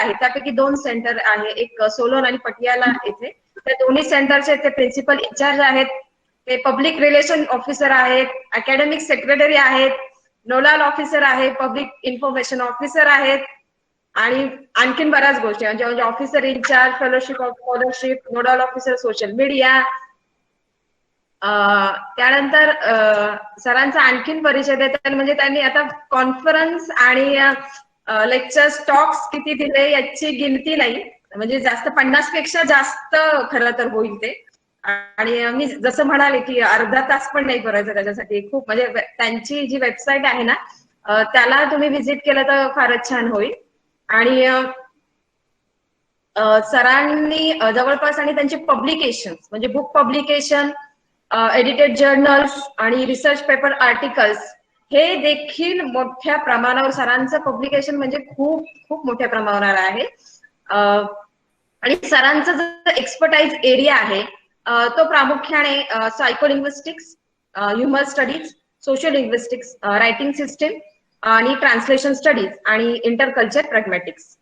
आहेत त्यापैकी 2 सेंटर आहे, एक सोलोन आणि पटियाला येथे. त्या दोन्ही सेंटरचे ते प्रिन्सिपल इंचार्ज आहेत, ते पब्लिक रिलेशन ऑफिसर आहेत, अकॅडमिक सेक्रेटरी आहेत, नोडल ऑफिसर आहे, पब्लिक इन्फॉर्मेशन ऑफिसर आहेत आणि आणखीन बऱ्याच गोष्टी म्हणजे officer incharge, fellowship of scholarship, nodal officer social media. त्यानंतर सरांचा आणखीन परिचय देतात म्हणजे त्यांनी आता कॉन्फरन्स आणि लेक्चर्स टॉक्स किती दिले याची गिनती नाही, म्हणजे जास्त 50 पेक्षा जास्त खरं तर होईल ते. आणि मी जसं म्हणाले की अर्धा तास पण नाही करायचं त्याच्यासाठी. खूप म्हणजे त्यांची जी वेबसाईट आहे ना त्याला तुम्ही व्हिजिट केलं तर फारच छान होईल. आणि सरांनी जवळपास आणि त्यांचे पब्लिकेशन म्हणजे बुक पब्लिकेशन, एडिटेड जर्नल्स आणि रिसर्च पेपर आर्टिकल्स हे देखील मोठ्या प्रमाणावर सरांचं पब्लिकेशन म्हणजे खूप खूप मोठ्या प्रमाणावर आहे. आणि सरांचा जो एक्सपर्टाइज एरिया आहे तो प्रामुख्याने psycholinguistics, human studies, social linguistics, writing system आणि ट्रान्सलेशन स्टडीज आणि इंटरकल्चर प्रॅग्मॅटिक्स.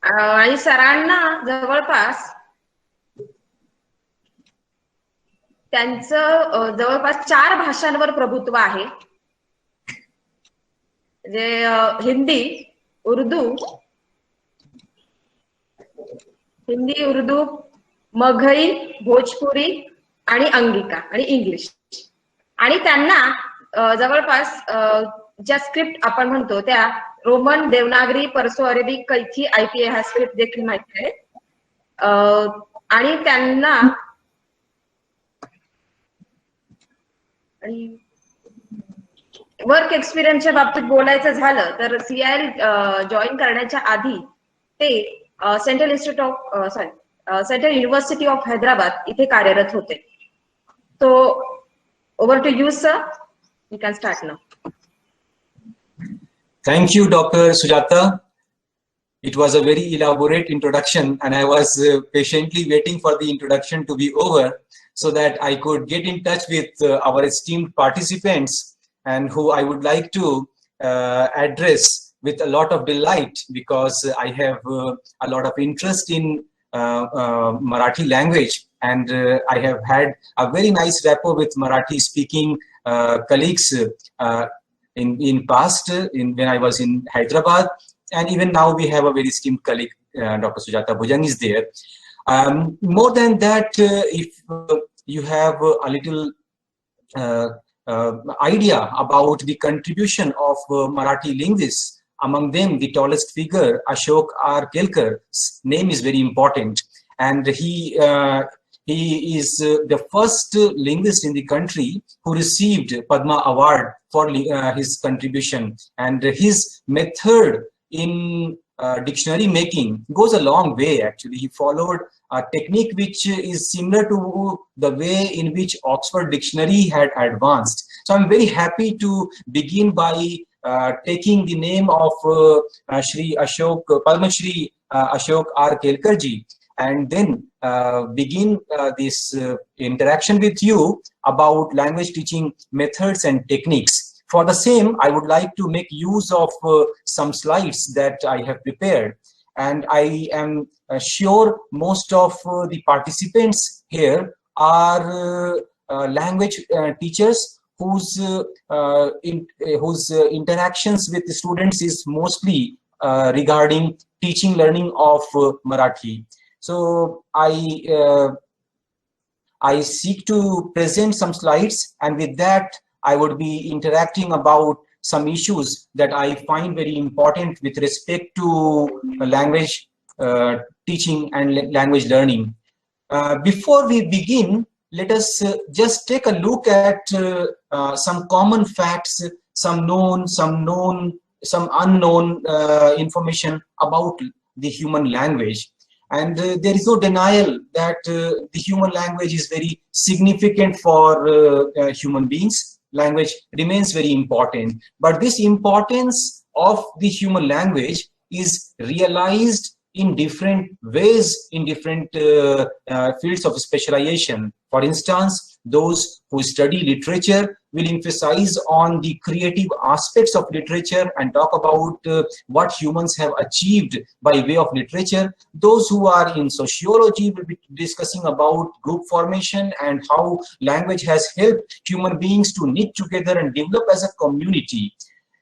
आणि सरांना जवळपास त्यांचं जवळपास 4 भाषांवर प्रभुत्व आहे, जे हिंदी, उर्दू, मगही, भोजपुरी आणि अंगिका आणि इंग्लिश. आणि त्यांना जवळपास ज्या स्क्रिप्ट आपण म्हणतो त्या रोमन, देवनागरी, पर्सो अरेबिक, कैथी, IPA हा स्क्रिप्ट देखील माहिती आहे. आणि त्यांना आणि वर्क एक्सपिरियन्सच्या बाबतीत बोलायचं झालं तर CIL जॉईन करण्याच्या आधी ते सेंट्रल युनिव्हर्सिटी ऑफ हैदराबाद इथे कार्यरत होते. So over to you, sir. You can start now. Thank you, Dr. Sujata. It was a very elaborate introduction, and I was patiently waiting for the introduction to be over so that I could get in touch with our esteemed participants, and who I would like to address with a lot of delight, because I have a lot of interest in Marathi language, and I have had a very nice rapport with Marathi speaking colleagues in past when I was in Hyderabad, and even now we have a very esteemed colleague, Dr. Sujata Bhujang is there. More than that, if you have a little idea about the contribution of Marathi linguists, among them the tallest figure, Ashok R. Kelkar's name is very important, and he is the first linguist in the country who received Padma Award for his contribution, and his method in dictionary making goes a long way. Actually, he followed a technique which is similar to the way in which Oxford Dictionary had advanced. So I'm very happy to begin by taking the name of Shri Ashok, Padma Shri Ashok R. Kelkarji, and then begin this interaction with you about language teaching methods and techniques. For the same, I would like to make use of some slides that I have prepared, and I am sure most of the participants here are language teachers whose interactions with the students is mostly regarding teaching learning of Marathi. So I seek to present some slides, and with that I would be interacting about some issues that I find very important with respect to language teaching and language learning. Before we begin, let us just take a look at some common facts, some known, some unknown information about the human language. And there is no denial that the human language is very significant for human beings. Language remains very important, but this importance of the human language is realized in different ways in different fields of specialization. For instance, Those who study literature will emphasize on the creative aspects of literature and talk about what humans have achieved by way of literature. Those who are in sociology will be discussing about group formation and how language has helped human beings to knit together and develop as a community.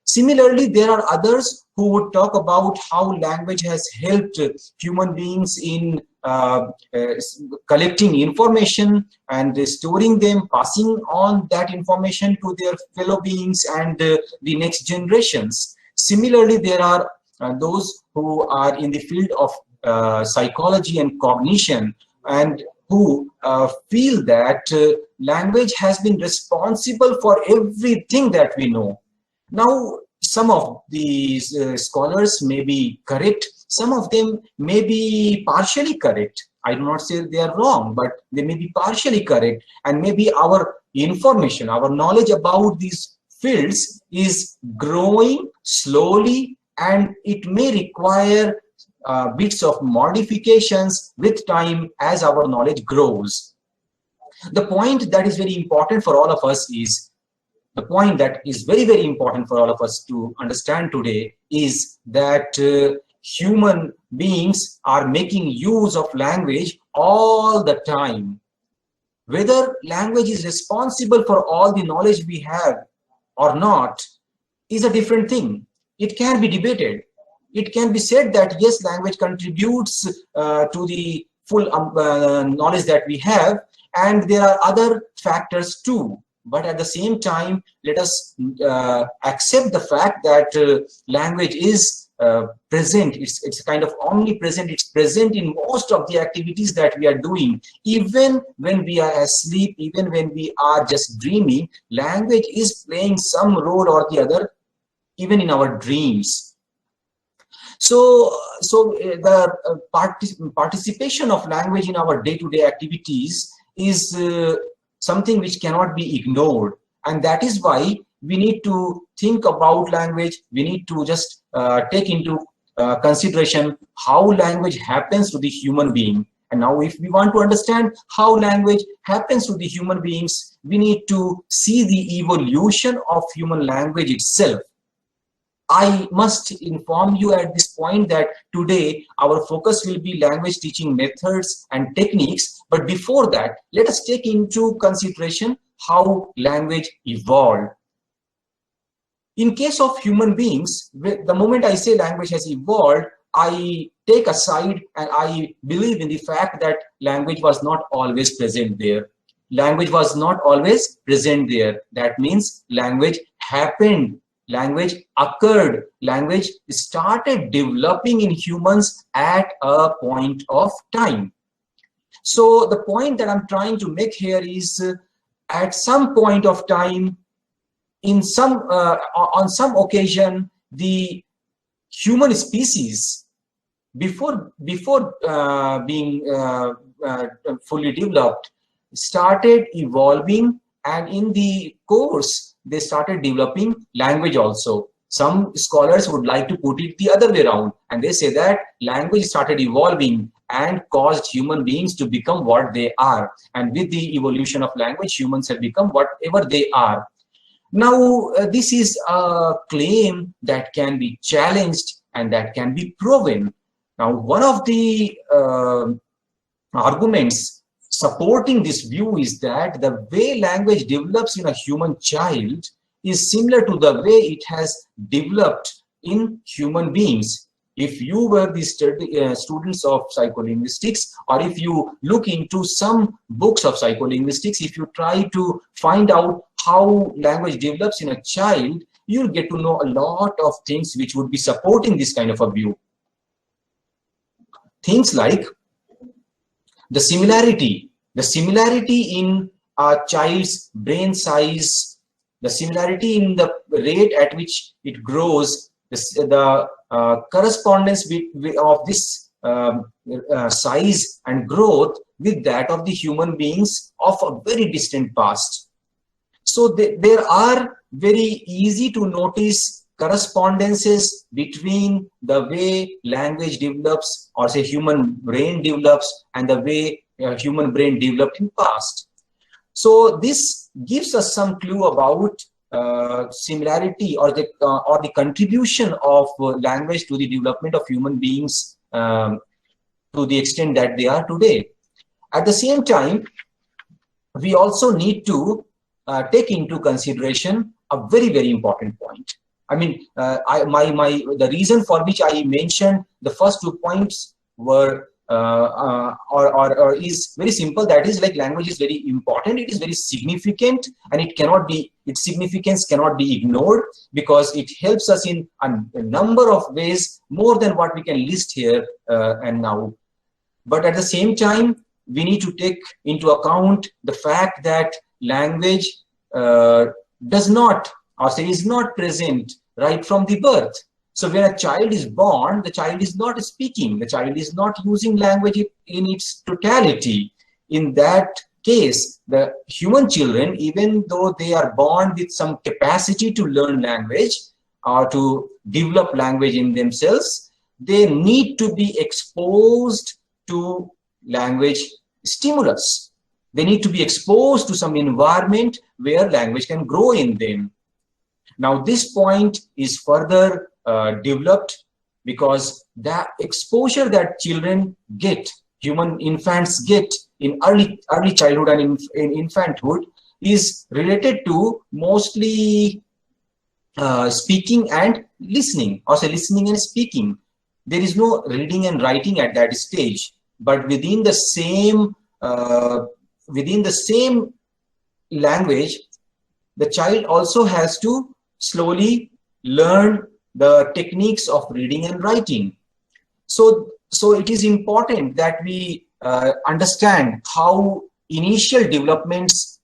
Similarly, there are others who would talk about how language has helped human beings in collecting information and storing them, passing on that information to their fellow beings and the next generations. Similarly, there are those who are in the field of psychology and cognition and who feel that language has been responsible for everything that we know. Now, some of these scholars may be correct, some of them may be partially correct. I do not say they are wrong, but they may be partially correct, and maybe our information, our knowledge about these fields is growing slowly, and it may require bits of modifications with time as our knowledge grows. The point that is very important for all of us is, the point that is very, very important for all of us to understand today is that human beings are making use of language all the time. Whether language is responsible for all the knowledge we have or not is a different thing. It can be debated. It can be said that yes, language contributes to the full knowledge that we have, and there are other factors too. But at the same time, let us accept the fact that language is present. It's kind of omnipresent. It's present in most of the activities that we are doing. Even when we are asleep, even when we are just dreaming, language is playing some role or the other, even in our dreams. So the participation of language in our day-to-day activities is something which cannot be ignored, and that is why we need to think about language. We need to just take into consideration how language happens to the human being. And now if we want to understand how language happens to the human beings, we need to see the evolution of human language itself. I must inform you at this point that today our focus will be language teaching methods and techniques. But before that, let us take into consideration how language evolved. In case of human beings, the moment I say language has evolved, I take aside and I believe in the fact that language was not always present there. Language was not always present there. That means language happened. Language occurred, language started developing in humans at a point of time. So the point that I'm trying to make here is at some point of time, in some on some occasion, the human species, before being fully developed, started evolving, and in the course they started developing language also. Some scholars would like to put it the other way around, and they say that language started evolving and caused human beings to become what they are. And with the evolution of language, humans have become whatever they are. Now, this is a claim that can be challenged and that can be proven. Now, one of the arguments supporting this view is that the way language develops in a human child is similar to the way it has developed in human beings. If you were the students of psycholinguistics, or if you look into some books of psycholinguistics, if you try to find out how language develops in a child, you'll get to know a lot of things which would be supporting this kind of a view. Things like the similarity in a child's brain size, the similarity in the rate at which it grows, the correspondence of this size and growth with that of the human beings of a very distant past. So there are very easy to notice correspondences between the way language develops, or say human brain develops, and the way human brain developed in past. So this gives us some clue about similarity or the contribution of language to the development of human beings to the extent that they are today. At the same time, we also need to take into consideration a very, very important point. I mean, the reason for which I mentioned the first 2 points were or is very simple. That is, like, language is very important. It is very significant, and its significance cannot be ignored, because it helps us in a number of ways, more than what we can list here and now. But at the same time, we need to take into account the fact that language does not, or say, is not present right from the birth. So when a child is born, the child is not speaking, the child is not using language in its totality. In that case, the human children, even though they are born with some capacity to learn language or to develop language in themselves, they need to be exposed to language stimulus. They need to be exposed to some environment where language can grow in them. Now, this point is further developed because the exposure that children get, human infants get in early childhood and in infanthood, is related to mostly speaking and listening, or say listening and speaking. There is no reading and writing at that stage, but within the same language, the child also has to slowly learn the techniques of reading and writing. So it is important that we understand how initial developments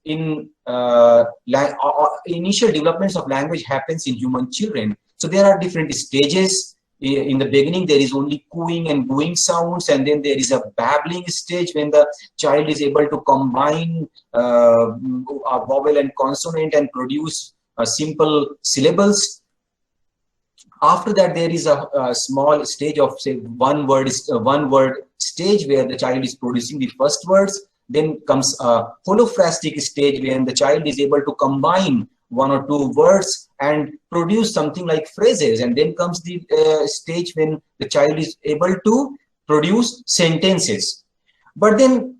of language happens in human children. So there are different stages. In the beginning, there is only cooing and gooing sounds, and then there is a babbling stage when the child is able to combine a vowel and consonant and produce simple syllables. After that, there is a small stage of, say, one word stage where the child is producing the first words. Then comes a holophrastic stage when the child is able to combine one or two words and produce something like phrases. And then comes the stage when the child is able to produce sentences. But then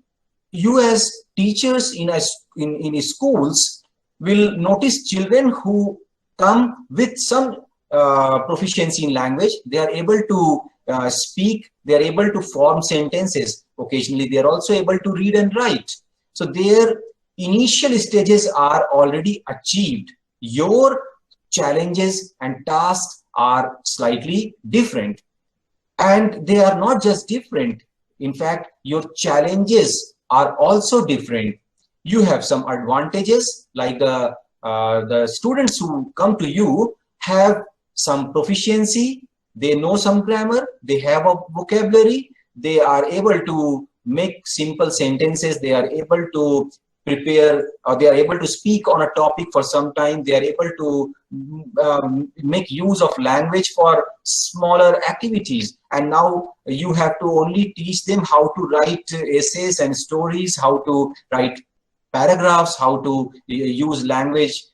you, as teachers in schools, will notice children who come with some proficiency in language. They are able to speak, they are able to form sentences. Occasionally, they are also able to read and write. So their initial stages are already achieved. Your challenges and tasks are slightly different. And they are not just different. In fact, your challenges are also different. You have some advantages, like the students who come to you have some proficiency, they know some grammar, they have a vocabulary, they are able to make simple sentences, they are able to prepare, or they are able to speak on a topic for some time, they are able to make use of language for smaller activities. And now you have to only teach them how to write essays and stories, how to write paragraphs, how to use language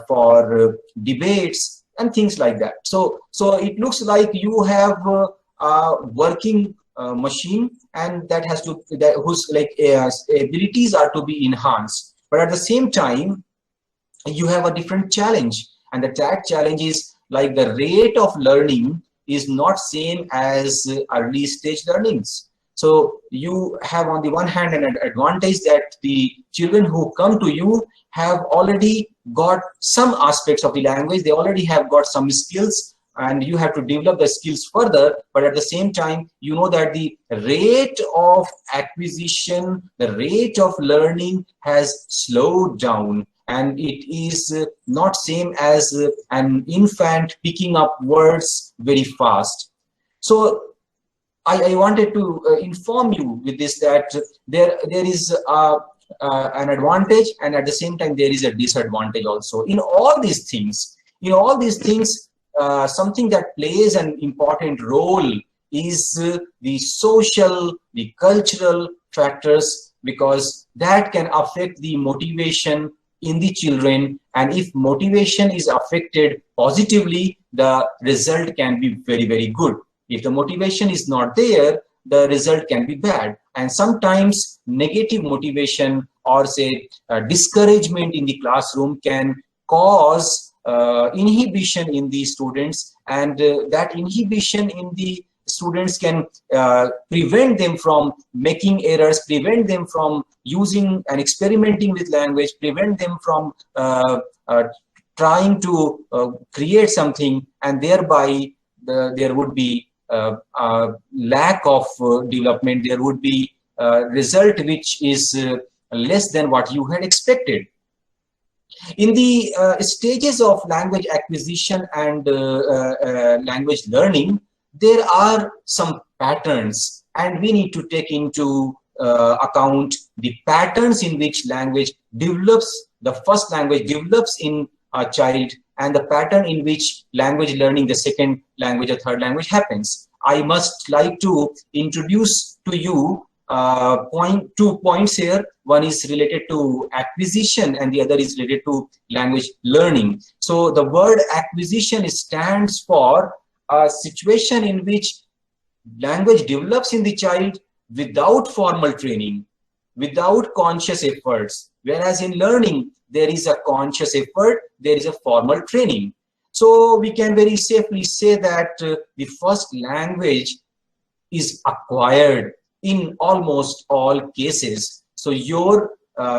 for debates and things like that. So it looks like you have a working machine, and that has to, whose abilities are to be enhanced. But at the same time, you have a different challenge, and that challenge is like the rate of learning is not same as early stage learnings. So you have, on the one hand, an advantage that the children who come to you have already got some aspects of the language, they already have got some skills, and you have to develop the skills further. But at the same time, you know that the rate of acquisition, the rate of learning has slowed down, and it is not same as an infant picking up words very fast. So I wanted to inform you with this, that there is an advantage, and at the same time there is a disadvantage also in all these things. Something that plays an important role is the social, the cultural, factors, because that can affect the motivation in the children, and if motivation is affected positively, the result can be very, very good. If the motivation is not there, the result can be bad. And sometimes negative motivation or say discouragement in the classroom can cause inhibition in the students, and that inhibition in the students can prevent them from making errors, prevent them from using and experimenting with language, prevent them from trying to create something, and thereby there would be lack of development. There would be result which is less than what you had expected. In the stages of language acquisition and language learning, there are some patterns, and we need to take into account the patterns in which language develops, the first language develops in a child, and the pattern in which language learning, the second language or third language, happens. I must like to introduce to you 2 points here. One is related to acquisition and the other is related to language learning. So the word acquisition stands for a situation in which language develops in the child without formal training, without conscious efforts, whereas in learning there is a conscious effort, there is a formal training. So we can very safely say that the first language is acquired in almost all cases. So your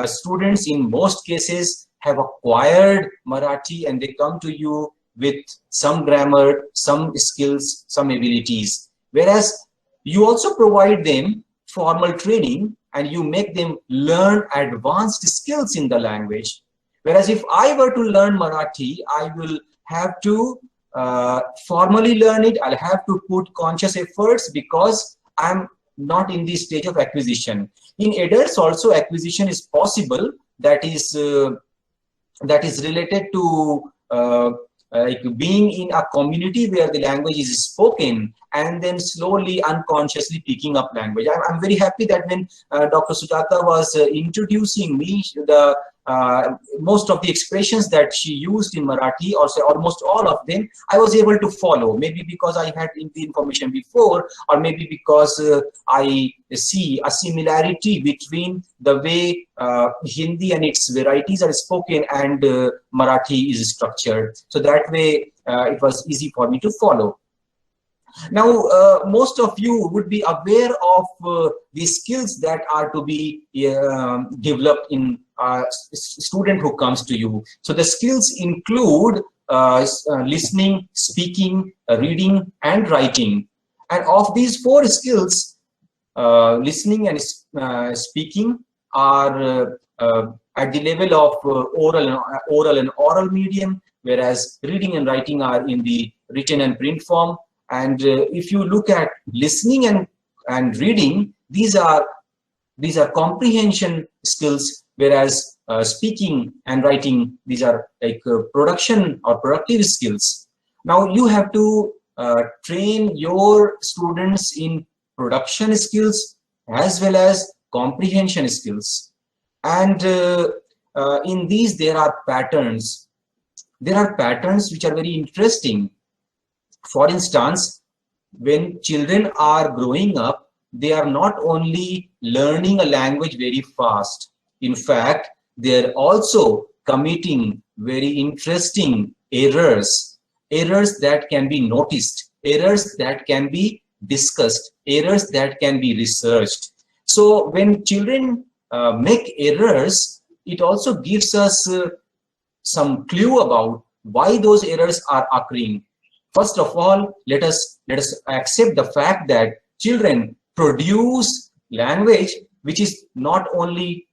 students in most cases have acquired Marathi, and they come to you with some grammar, some skills, some abilities. Whereas you also provide them formal training and you make them learn advanced skills in the language. Whereas if I were to learn Marathi, I will have to formally learn it. I'll have to put conscious efforts because I'm not in the stage of acquisition. In adults also acquisition is possible. That is related to like being in a community where the language is spoken and then slowly unconsciously picking up language. I'm very happy that when Dr. Sujata was introducing me, the most of the expressions that she used in Marathi, or say almost all of them, I was able to follow. Maybe because I had the information before, or maybe because I see a similarity between the way Hindi and its varieties are spoken and Marathi is structured. So that way it was easy for me to follow. Now, most of you would be aware of the skills that are to be developed in a student who comes to you. So the skills include listening, speaking, reading, and writing. And of these 4 skills, listening and speaking are at the level of oral and oral medium, whereas reading and writing are in the written and print form. And if you look at listening and reading, these are comprehension skills, whereas speaking and writing, these are like production or productive skills. Now you have to train your students in production skills as well as comprehension skills. And in these there are patterns. There are patterns which are very interesting. For instance, when children are growing up, they are not only learning a language very fast. In fact, they're also committing very interesting errors that can be noticed, errors that can be discussed, errors that can be researched. So when children make errors, it also gives us some clue about why those errors are occurring. First of all, let us accept the fact that children produce language which is not only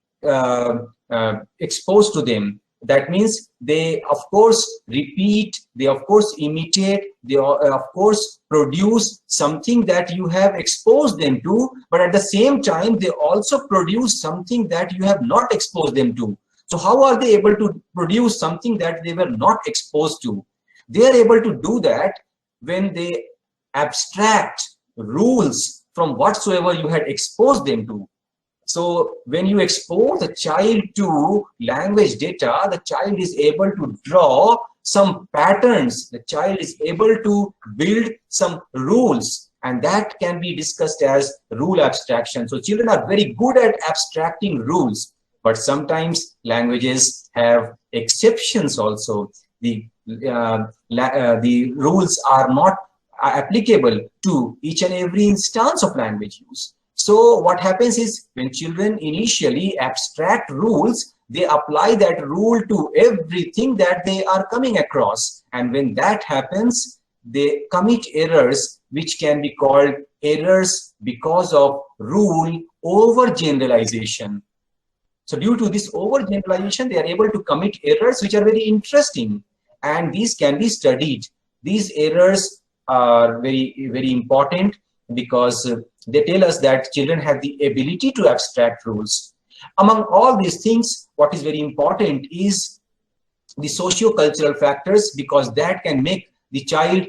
exposed to them. That means they of course repeat, they of course imitate, they of course produce something that you have exposed them to, but at the same time they also produce something that you have not exposed them to. So how are they able to produce something that they were not exposed to? They are able to do that when they abstract rules from whatsoever you had exposed them to. So when you expose the child to language data, the child is able to draw some patterns. The child is able to build some rules, and that can be discussed as rule abstraction. So children are very good at abstracting rules, but sometimes languages have exceptions also. The rules are not applicable to each and every instance of language use. So what happens is, when children initially abstract rules, they apply that rule to everything that they are coming across. And when that happens, they commit errors, which can be called errors because of rule overgeneralization. So due to this overgeneralization, they are able to commit errors which are very interesting, and these can be studied. These errors are very, very important because they tell us that children have the ability to abstract rules. Among all these things, what is very important is the socio-cultural factors, because that can make the child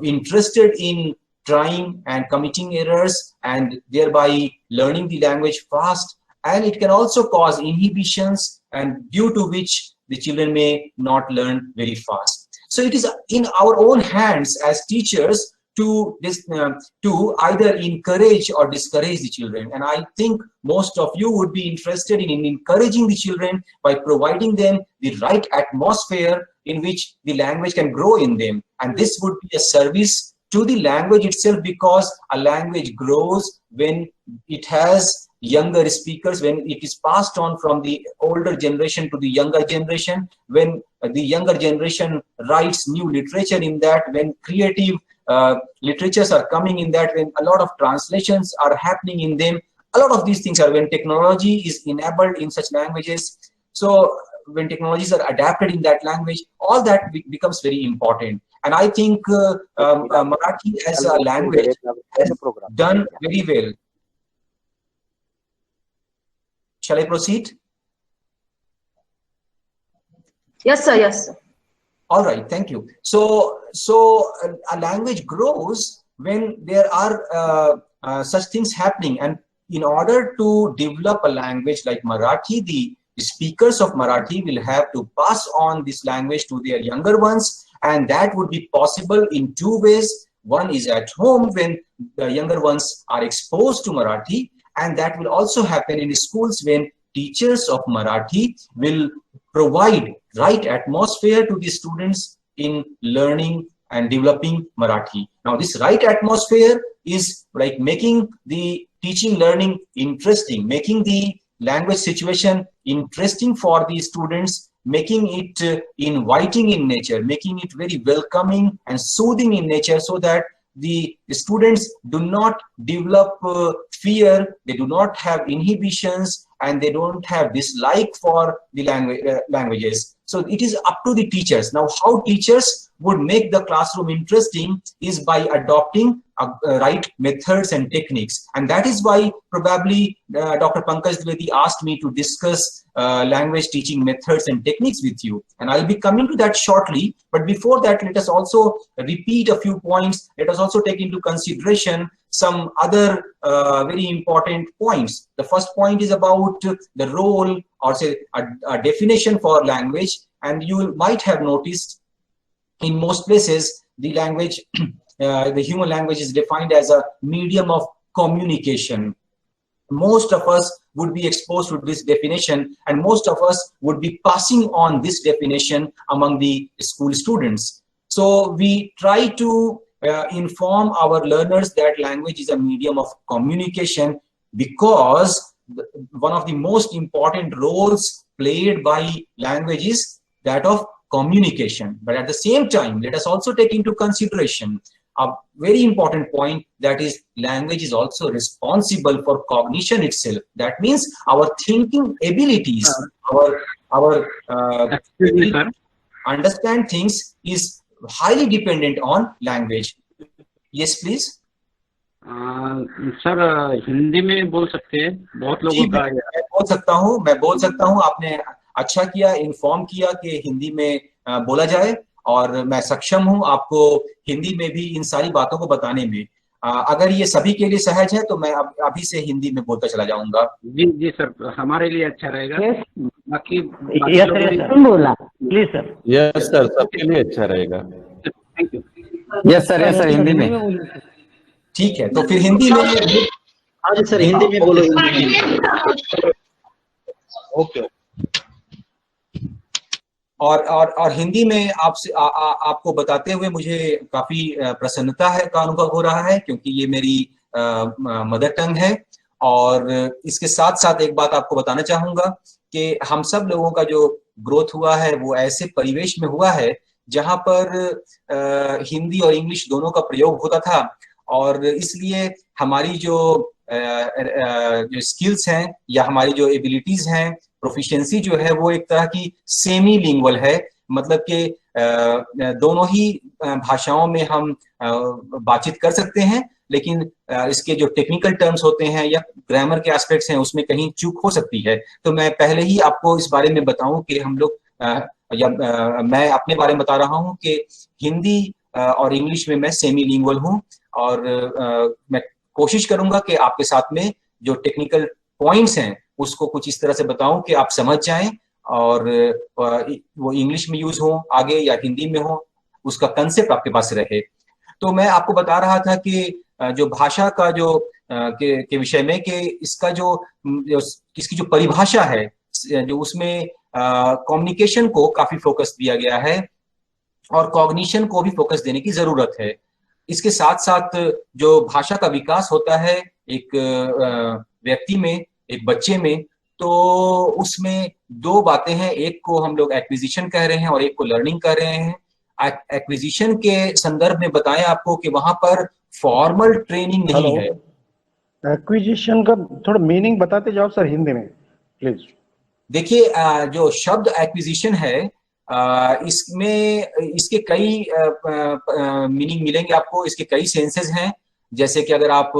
interested in trying and committing errors and thereby learning the language fast. And it can also cause inhibitions, and due to which the children may not learn very fast. So it is in our own hands as teachers to either encourage or discourage the children. And I think most of you would be interested in encouraging the children by providing them the right atmosphere in which the language can grow in them. And this would be a service to the language itself, because a language grows when it has younger speakers, when it is passed on from the older generation to the younger generation, when the younger generation writes new literature in that, when creative literatures are coming in that, when a lot of translations are happening in them, a lot of these things are when technology is enabled in such languages. So when technologies are adapted in that language, all that becomes very important. And I think Marathi as a language has done very well. Shall I proceed? Yes, sir. Yes, sir. All right, thank you. So a language grows when there are such things happening. And in order to develop a language like Marathi, the speakers of Marathi will have to pass on this language to their younger ones. And that would be possible in two ways. One is at home, when the younger ones are exposed to Marathi. And that will also happen in schools when teachers of Marathi will provide right atmosphere to the students in learning and developing Marathi. Now, this right atmosphere is like making the teaching learning interesting, making the language situation interesting for the students, making it inviting in nature, making it very welcoming and soothing in nature, so that the students do not develop fear, they do not have inhibitions, and they don't have dislike for the languages. So it is up to the teachers. Now, how teachers would make the classroom interesting is by adopting right methods and techniques. And that is why probably Dr. Pankaj Dwivedi asked me to discuss language teaching methods and techniques with you. And I'll be coming to that shortly. But before that, let us also repeat a few points. Let us also take into consideration some other very important points. The first point is about the role, or say a definition for language. And you might have noticed in most places the language, the human language is defined as a medium of communication. Most of us would be exposed to this definition, and most of us would be passing on this definition among the school students. So we try to inform our learners that language is a medium of communication, because one of the most important roles played by language is that of communication. But at the same time, let us also take into consideration a very important point, that is, language is also responsible for cognition itself. That means our thinking abilities, our ability to understand things is highly dependent on language. Yes, please. Sir Hindi में बोल सकते हैं, बहुत लोगों का मैं बोल सकता हूँ। आपने अच्छा किया, इन्फॉर्म किया कि हिंदी में बोला जाए, और मैं सक्षम हूँ आपको हिंदी में भी इन सारी बातों को बताने में। अगर ये सभी के लिए सहज है तो मैं अभी से हिंदी में बोलता चला जाऊंगा। जी जी सर, हमारे लिए अच्छा रहेगा। बाकी यस सर, बोला प्लीज सर। यस सर, सबके लिए अच्छा रहेगा। Thank you. Yes sir, Hindi में। ठीक है, तो फिर हिंदी में। हाँ जी सर, हिंदी में बोलो, हिंदी में। ओके। और हिंदी में आपसे आपको बताते हुए मुझे काफी प्रसन्नता है का अनुभव हो रहा है, क्योंकि ये मेरी मदर टंग है। और इसके साथ साथ एक बात आपको बताना चाहूंगा कि हम सब लोगों का जो ग्रोथ हुआ है वो ऐसे परिवेश में हुआ है जहां पर हिंदी और इंग्लिश दोनों का प्रयोग होता था, और इसलिए हमारी जो स्किल्स हैं या हमारी जो एबिलिटीज हैं, प्रोफिशिएंसी जो है वो एक तरह की सेमी लिंगुअल है। मतलब कि दोनों ही भाषाओं में हम बातचीत कर सकते हैं, लेकिन इसके जो टेक्निकल टर्म्स होते हैं या ग्रामर के एस्पेक्ट्स हैं उसमें कहीं चूक हो सकती है। तो मैं पहले ही आपको इस बारे में बताऊं कि हम लोग मैं अपने बारे में बता रहा हूं कि हिंदी और इंग्लिश में मैं सेमी लिंगुअल हूं, और मैं कोशिश करूंगा कि आपके साथ में जो टेक्निकल पॉइंट्स हैं उसको कुछ इस तरह से बताऊं कि आप समझ जाएं, और वो इंग्लिश में यूज हो आगे या हिंदी में हो, उसका कंसेप्ट आपके पास रहे। तो मैं आपको बता रहा था कि जो भाषा का जो के विषय में कि इसका इसकी जो परिभाषा है, जो उसमें कम्युनिकेशन को काफी फोकस दिया गया है और कॉग्निशन को भी फोकस देने की जरूरत है। इसके साथ साथ जो भाषा का विकास होता है एक व्यक्ति में, एक बच्चे में, तो उसमें दो बातें हैं। एक को हम लोग एक्विजिशन कह रहे हैं और एक को लर्निंग कह रहे हैं। एक्विजिशन के संदर्भ में बताएं आपको कि वहां पर फॉर्मल ट्रेनिंग नहीं है। एक्विजिशन का थोड़ा मीनिंग बताते जाओ सर हिंदी में प्लीज। देखिए, जो शब्द एक्विजिशन है इसमें इसके कई मीनिंग मिलेंगे आपको, इसके कई सेंसेस हैं। जैसे कि अगर आप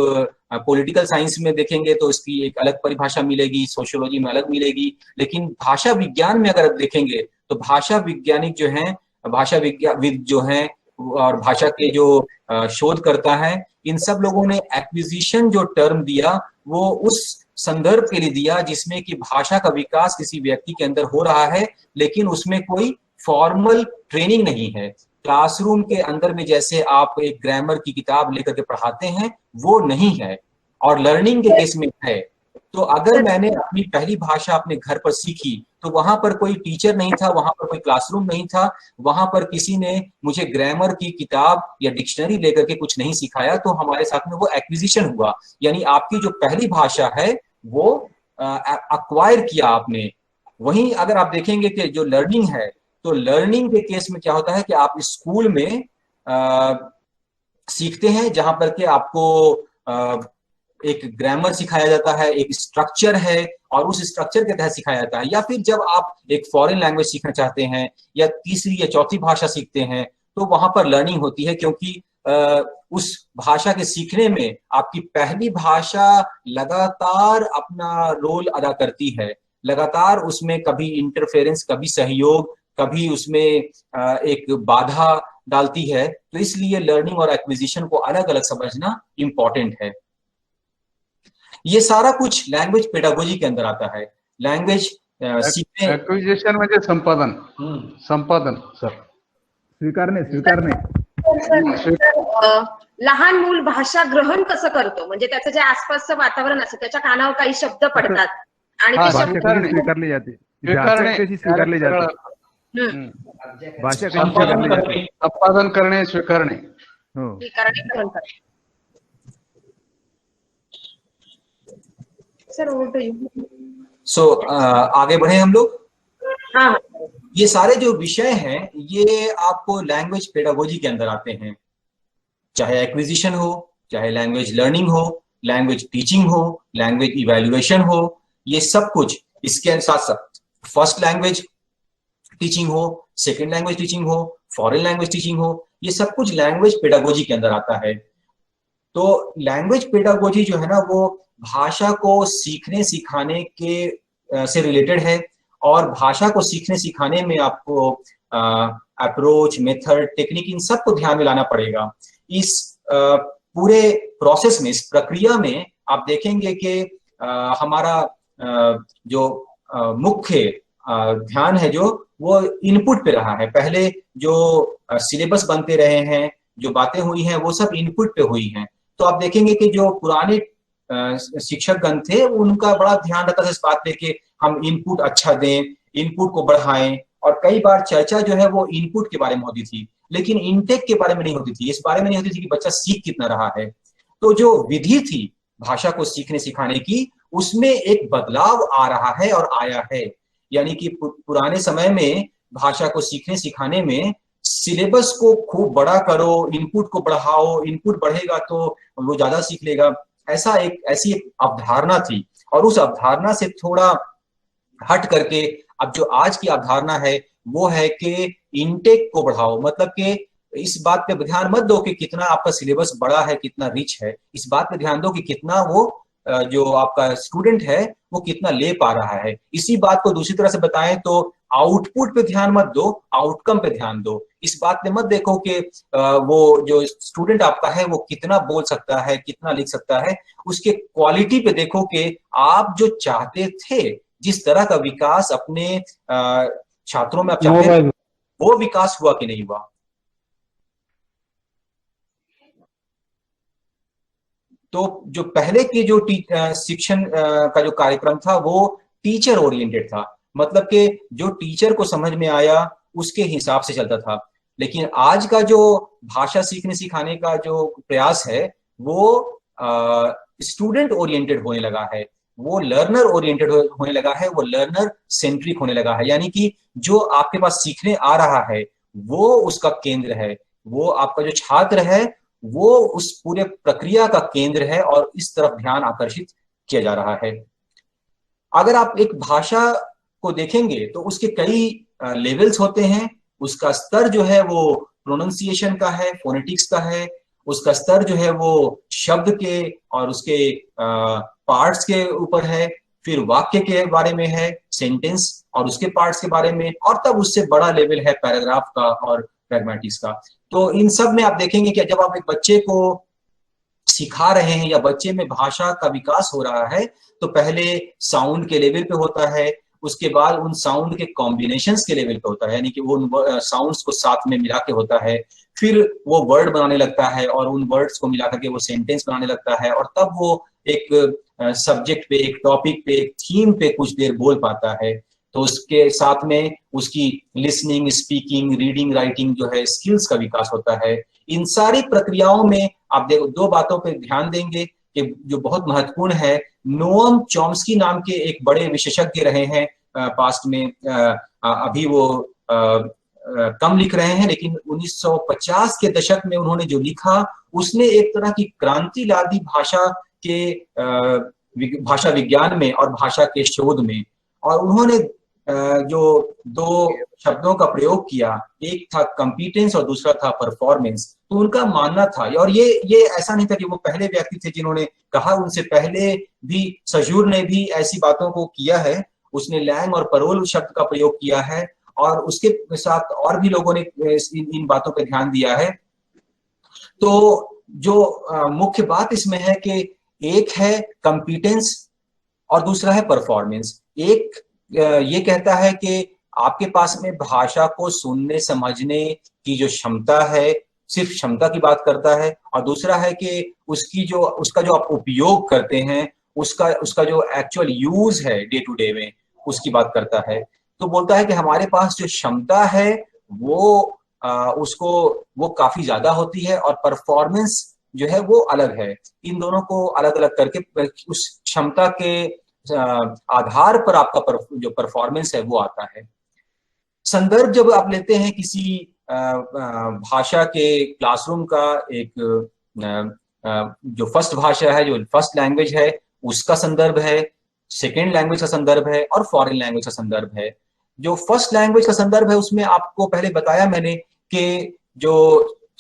पॉलिटिकल साइंस में देखेंगे तो इसकी एक अलग परिभाषा मिलेगी, सोशियोलॉजी में अलग मिलेगी, लेकिन भाषा विज्ञान में अगर आप देखेंगे तो भाषा वैज्ञानिक जो हैं, भाषा विज्ञानविद जो हैं और भाषा के जो शोधकर्ता हैं, इन सब लोगों ने एक्विजिशन जो टर्म दिया वो उस संदर्भ के लिए दिया जिसमें कि भाषा का विकास किसी व्यक्ति के अंदर हो रहा है, लेकिन उसमें कोई फॉर्मल ट्रेनिंग नहीं है। क्लासरूम के अंदर में जैसे आप एक ग्रामर की किताब लेकर के पढ़ाते हैं वो नहीं है, और लर्निंग के केस में है। तो अगर मैंने अपनी पहली भाषा अपने घर पर सीखी तो वहां पर कोई टीचर नहीं था, वहां पर कोई क्लासरूम नहीं था, वहां पर किसी ने मुझे ग्रामर की किताब या डिक्शनरी लेकर के कुछ नहीं सिखाया, तो हमारे साथ में वो एक्विजिशन हुआ। यानी आपकी जो पहली भाषा है वो अक्वायर किया आपने। वहीं अगर आप देखेंगे कि जो लर्निंग है, तो लर्निंग के केस में क्या होता है कि आप स्कूल में सीखते हैं जहां पर कि आपको एक ग्रामर सिखाया जाता है, एक स्ट्रक्चर है और उस स्ट्रक्चर के तहत सिखाया जाता है। या फिर जब आप एक फॉरेन लैंग्वेज सीखना चाहते हैं या तीसरी या चौथी भाषा सीखते हैं तो वहां पर लर्निंग होती है, क्योंकि उस भाषा के सीखने में आपकी पहली भाषा लगातार अपना रोल अदा करती है, लगातार उसमें कभी इंटरफेरेंस, कभी सहयोग, कभी उसमें एक बाधा डालती है। तो इसलिए लर्निंग और एक्विजिशन को अलग अलग समझना इंपॉर्टेंट है। ये सारा कुछ लैंग्वेज पेडागोजी के अंदर आता है। लैंग्वेज सीखने, एक्विजिशन म्हणजे संपादन सर, स्वीकारणे लहान मूल भाषा ग्रहण कसं करतो, म्हणजे त्याचं जे आसपासचं वातावरण असतं त्याच्या कानावर काही शब्द पडतात आणि ते शब्द स्वीकारली जाते, स्वीकारली जाते, भाषा कशी स्वीकारली जाते, संपादन करणे, स्वीकारणे, ग्रहण करणे। सर आगे बढ़े हम लोग। हाँ, ये सारे जो विषय हैं ये आपको लैंग्वेज पेडागोजी के अंदर आते हैं, चाहे एक्विजिशन हो, चाहे लैंग्वेज लर्निंग हो, लैंग्वेज टीचिंग हो, लैंग्वेज इवैल्यूएशन हो, ये सब कुछ इसके साथ साथ फर्स्ट लैंग्वेज टीचिंग हो, सेकेंड लैंग्वेज टीचिंग हो, फॉरेन लैंग्वेज टीचिंग हो, ये सब कुछ लैंग्वेज पेडागोजी के अंदर आता है। तो लैंग्वेज पेडागोजी जो है ना वो भाषा को सीखने सिखाने के से रिलेटेड है, और भाषा को सीखने सिखाने में आपको अप्रोच, मेथड, टेक्निक, इन सबको ध्यान में लाना पड़ेगा। इस पूरे प्रोसेस में, इस प्रक्रिया में आप देखेंगे कि हमारा जो मुख्य ध्यान है जो वो इनपुट पे रहा है। पहले जो सिलेबस बनते रहे हैं, जो बातें हुई हैं, वो सब इनपुट पे हुई हैं। तो आप देखेंगे कि जो पुराने शिक्षकगण थे उनका बड़ा ध्यान रहता था इस बात पे कि हम इनपुट अच्छा दें, इनपुट को बढ़ाएं, और कई बार चर्चा जो है वो इनपुट के बारे में होती थी, लेकिन इनटेक के बारे में नहीं होती थी, इस बारे में नहीं होती थी कि बच्चा सीख कितना रहा है। तो जो विधि थी भाषा को सीखने सिखाने की, उसमें एक बदलाव आ रहा है और आया है। यानी कि पुराने समय में भाषा को सीखने सिखाने में सिलेबस को खूब बड़ा करो, इनपुट को बढ़ाओ, इनपुट बढ़ेगा तो वो ज्यादा सीख लेगा, ऐसी एक अवधारणा थी। और उस अवधारणा से थोड़ा हट करके अब जो आज की अवधारणा है वो है कि इनटेक को बढ़ाओ। मतलब कि इस बात पे ध्यान मत दो कि कितना आपका सिलेबस बड़ा है, कितना रिच है, इस बात पे ध्यान दो कि कितना वो जो आपका स्टूडेंट है वो कितना ले पा रहा है। इसी बात को दूसरी तरह से बताएं तो आउटपुट पे ध्यान मत दो, आउटकम पे ध्यान दो। इस बात पे मत देखो कि वो जो स्टूडेंट आपका है वो कितना बोल सकता है, कितना लिख सकता है, उसके क्वालिटी पे देखो कि आप जो चाहते थे, जिस तरह का विकास अपने छात्रों में आप चाहते थे, वो विकास हुआ कि नहीं हुआ। तो जो पहले के जो शिक्षण का जो कार्यक्रम था वो टीचर ओरिएंटेड था, मतलब कि जो टीचर को समझ में आया उसके हिसाब से चलता था। लेकिन आज का जो भाषा सीखने सिखाने का जो प्रयास है वो स्टूडेंट ओरिएंटेड होने लगा है, वो लर्नर ओरिएंटेड होने लगा है, वो लर्नर सेंट्रिक होने लगा है। यानी कि जो आपके पास सीखने आ रहा है वो उसका केंद्र है, वो आपका जो छात्र है वो उस पूरे प्रक्रिया का केंद्र है और इस तरफ ध्यान आकर्षित किया जा रहा है। अगर आप एक भाषा को देखेंगे तो उसके कई लेवल्स होते हैं। उसका स्तर जो है वो प्रोनाउंसिएशन का है, फोनेटिक्स का है, उसका स्तर जो है वो शब्द के और उसके पार्ट्स के ऊपर है, फिर वाक्य के बारे में है, सेंटेंस और उसके पार्ट्स के बारे में, और तब उससे बड़ा लेवल है पैराग्राफ का और प्रैग्मेटिक्स का। तो इन सब में आप देखेंगे कि जब आप एक बच्चे को सिखा रहे हैं या बच्चे में भाषा का विकास हो रहा है तो पहले साउंड के लेवल पे होता है, उसके बाद उन साउंड के कॉम्बिनेशंस के लेवल पे होता है, यानी कि वो साउंड्स को साथ में मिला के होता है, फिर वो वर्ड बनाने लगता है और उन वर्ड्स को मिला करके वो सेंटेंस बनाने लगता है, और तब वो एक सब्जेक्ट पे, एक टॉपिक पे, एक थीम पे कुछ देर बोल पाता है। तो उसके साथ में उसकी लिसनिंग, स्पीकिंग, रीडिंग, राइटिंग जो है स्किल्स का विकास होता है। इन सारी प्रक्रियाओं में आप देखो दो बातों पे ध्यान देंगे कि जो बहुत महत्वपूर्ण है, नोअम चॉम्स्की नाम के एक बड़े विशेषज्ञ रहे हैं पास्ट में, अभी वो कम लिख रहे हैं, लेकिन 1950 के दशक में उन्होंने जो लिखा उसने एक तरह की क्रांति ला दी भाषा विज्ञान में और भाषा के शोध में। और उन्होंने जो दो शब्दों का प्रयोग किया, एक था कॉम्पिटेंस और दूसरा था परफॉर्मेंस। तो उनका मानना था, और ये ऐसा नहीं था कि वो पहले व्यक्ति थे जिन्होंने कहा, उनसे पहले भी सजूर ने भी ऐसी बातों को किया है। उसने लैंग और परोल शब्द का प्रयोग किया है और उसके साथ और भी लोगों ने इन बातों पर ध्यान दिया है। तो जो मुख्य बात इसमें है कि एक है कॉम्पिटेंस और दूसरा है परफॉर्मेंस। एक ये कहता है कि आपके पास में भाषा को सुनने समझने की जो क्षमता है, सिर्फ क्षमता की बात करता है, और दूसरा है कि उसका जो आप उपयोग करते हैं, उसका जो एक्चुअल यूज है डे टू डे में, उसकी बात करता है। तो बोलता है कि हमारे पास जो क्षमता है वो काफी ज्यादा होती है और परफॉर्मेंस जो है वो अलग है। इन दोनों को अलग अलग करके उस क्षमता के आधार पर आपका जो परफॉर्मेंस है वो आता है। संदर्भ जब आप लेते हैं किसी भाषा के क्लासरूम का, एक जो फर्स्ट भाषा है, जो फर्स्ट लैंग्वेज है, उसका संदर्भ है, सेकेंड लैंग्वेज का संदर्भ है और फॉरेन लैंग्वेज का संदर्भ है। जो फर्स्ट लैंग्वेज का संदर्भ है उसमें आपको पहले बताया मैंने कि जो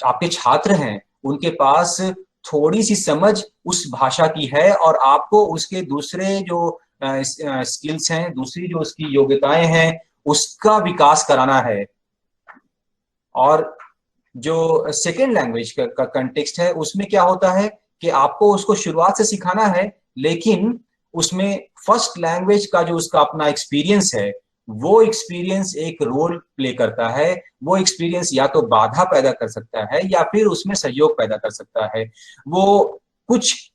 आपके छात्र हैं उनके पास थोड़ी सी समझ उस भाषा की है और आपको उसके दूसरे जो स्किल्स हैं, दूसरी जो उसकी योग्यताएं हैं, उसका विकास कराना है। और जो सेकेंड लैंग्वेज का कंटेक्स्ट है उसमें क्या होता है कि आपको उसको शुरुआत से सिखाना है, लेकिन उसमें फर्स्ट लैंग्वेज का जो उसका अपना एक्सपीरियंस है वो एक्सपीरियंस एक रोल प्ले करता है। वो एक्सपीरियंस या तो बाधा पैदा कर सकता है या फिर उसमें सहयोग पैदा कर सकता है। वो कुछ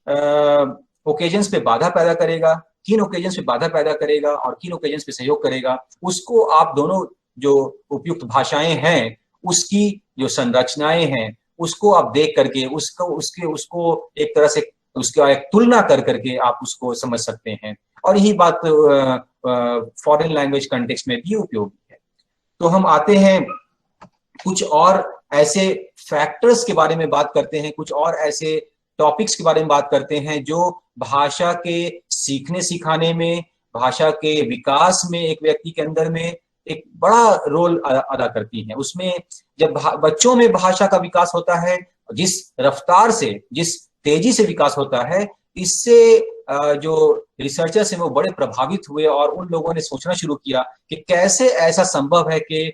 ओकेजन्स पे बाधा पैदा करेगा, किन ओकेजन्स पे बाधा पैदा करेगा और किन ओकेजन्स पे सहयोग करेगा, उसको आप दोनों जो उपयुक्त भाषाएं हैं उसकी जो संरचनाएं हैं उसको आप देख करके उसको एक तरह से उसका एक तुलना कर करके आप उसको समझ सकते हैं। और यही बात फॉरेन लैंग्वेज कंटेक्स्ट में भी उपयोगी है। तो हम आते हैं कुछ और ऐसे फैक्टर्स के बारे में बात करते हैं, कुछ और ऐसे टॉपिक्स के बारे में बात करते हैं जो भाषा के सीखने सिखाने में, भाषा के विकास में एक व्यक्ति के अंदर में एक बड़ा रोल अदा करती हैं। उसमें जब बच्चों में भाषा का विकास होता है, जिस रफ्तार से, जिस तेजी से विकास होता है, इससे जो रिसर्चर्स हैं वो बड़े प्रभावित हुए और उन लोगों ने सोचना शुरू किया कि कैसे ऐसा संभव है कि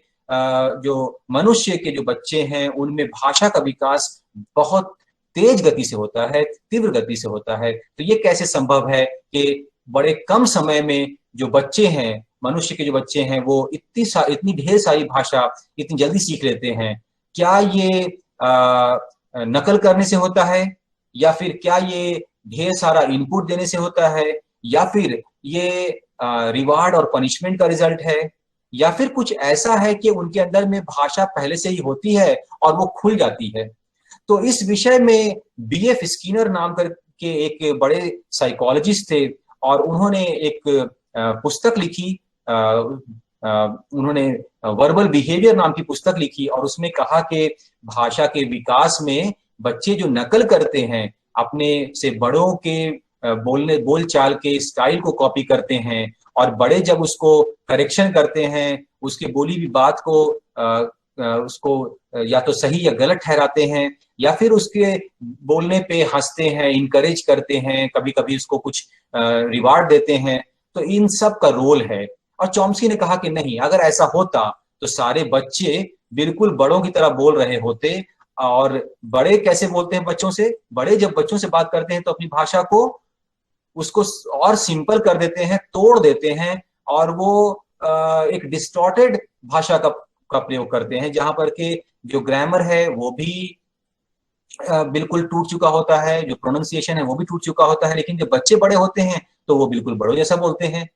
जो मनुष्य के जो बच्चे हैं उनमें भाषा का विकास बहुत तेज गति से होता है, तीव्र गति से होता है। तो ये कैसे संभव है कि बड़े कम समय में जो बच्चे हैं, मनुष्य के जो बच्चे हैं, वो इतनी ढेर सारी भाषा इतनी जल्दी सीख लेते हैं? क्या ये नकल करने से होता है, या फिर क्या ये ढेर सारा इनपुट देने से होता है, या फिर ये रिवार्ड और पनिशमेंट का रिजल्ट है, या फिर कुछ ऐसा है कि उनके अंदर में भाषा पहले से ही होती है और वो खुल जाती है? तो इस विषय में बीएफ स्किनर नाम के एक बड़े साइकोलॉजिस्ट थे और उन्होंने एक पुस्तक लिखी, उन्होंने वर्बल बिहेवियर नाम की पुस्तक लिखी और उसमें कहा कि भाषा के विकास में बच्चे जो नकल करते हैं, अपने से बड़ों के बोल चाल के स्टाइल को कॉपी करते हैं, और बड़े जब उसको करेक्शन करते हैं, उसके बोली भी बात को उसको या तो सही या गलत ठहराते हैं, या फिर उसके बोलने पे हंसते हैं, इनकरेज करते हैं, कभी कभी उसको कुछ रिवार्ड देते हैं, तो इन सब का रोल है। और चॉम्स्की ने कहा कि नहीं, अगर ऐसा होता तो सारे बच्चे बिल्कुल बड़ों की तरह बोल रहे होते। और बड़े कैसे बोलते हैं बच्चों से? बड़े जब बच्चों से बात करते हैं तो अपनी भाषा को उसको और सिंपल कर देते हैं, तोड़ देते हैं, और वो एक डिस्टॉर्टेड भाषा का प्रयोग करते हैं, जहां पर के जो ग्रामर है वो भी बिल्कुल टूट चुका होता है, जो प्रोनाउंसिएशन है वो भी टूट चुका होता है। लेकिन जब बच्चे बड़े होते हैं तो वो बिल्कुल बड़ों जैसा बोलते हैं।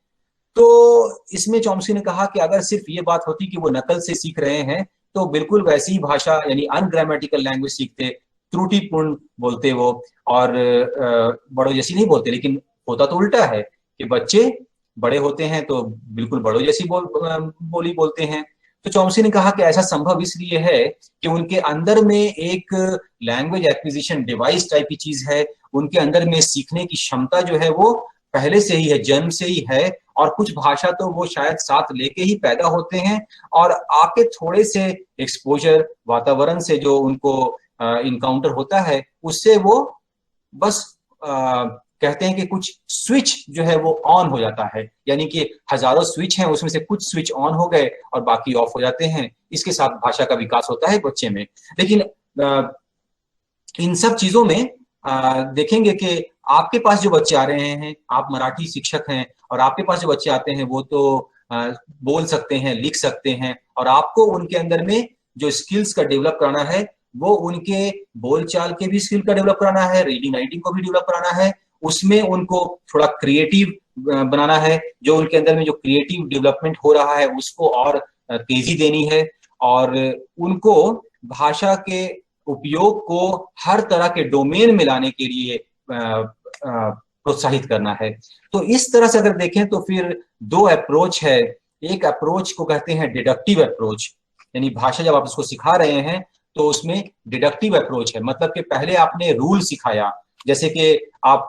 तो इसमें चॉम्स्की ने कहा कि अगर सिर्फ ये बात होती कि वो नकल से सीख रहे हैं तो बिल्कुल वैसी ही भाषा यानी अनग्रामेटिकल लैंग्वेज सीखते, त्रुटिपूर्ण बोलते वो, और बड़ों जैसी नहीं बोलते। लेकिन होता तो उल्टा है कि बच्चे बड़े होते हैं तो बिल्कुल बड़ों जैसी बोली बोलते हैं। तो चॉम्स्की ने कहा कि ऐसा संभव इसलिए है कि उनके अंदर में एक लैंग्वेज एक्विजिशन डिवाइस टाइप की चीज है, उनके अंदर में सीखने की क्षमता जो है वो पहले से ही है, जन्म से ही है, और कुछ भाषा तो वो शायद साथ लेके ही पैदा होते हैं, और आपके थोड़े से एक्सपोजर, वातावरण से जो उनको इनकाउंटर होता है, उससे वो बस कहते हैं कि कुछ स्विच जो है वो ऑन हो जाता है, यानी कि हजारों स्विच हैं, उसमें से कुछ स्विच ऑन हो गए और बाकी ऑफ हो जाते हैं। इसके साथ भाषा का विकास होता है बच्चे में। लेकिन इन सब चीजों में देखेंगे कि आपके पास जो बच्चे आ रहे हैं, आप मराठी शिक्षक हैं, और आपके पास जो बच्चे आते हैं वो तो बोल सकते हैं, लिख सकते हैं, और आपको उनके अंदर में जो स्किल्स का डेवलप कराना है वो उनके बोलचाल के भी स्किल का डेवलप कराना है, रीडिंग राइटिंग को भी डेवलप कराना है, उसमें उनको थोड़ा क्रिएटिव बनाना है, जो उनके अंदर में जो क्रिएटिव डेवलपमेंट हो रहा है उसको और तेजी देनी है, और उनको भाषा के उपयोग को हर तरह के डोमेन में लाने के लिए प्रोत्साहित करना है। तो इस तरह से अगर देखें तो फिर दो अप्रोच है। एक अप्रोच को कहते हैं डिडक्टिव अप्रोच, यानी भाषा जब आप उसको सिखा रहे हैं तो उसमें डिडक्टिव अप्रोच है, मतलब कि पहले आपने रूल सिखाया। जैसे कि आप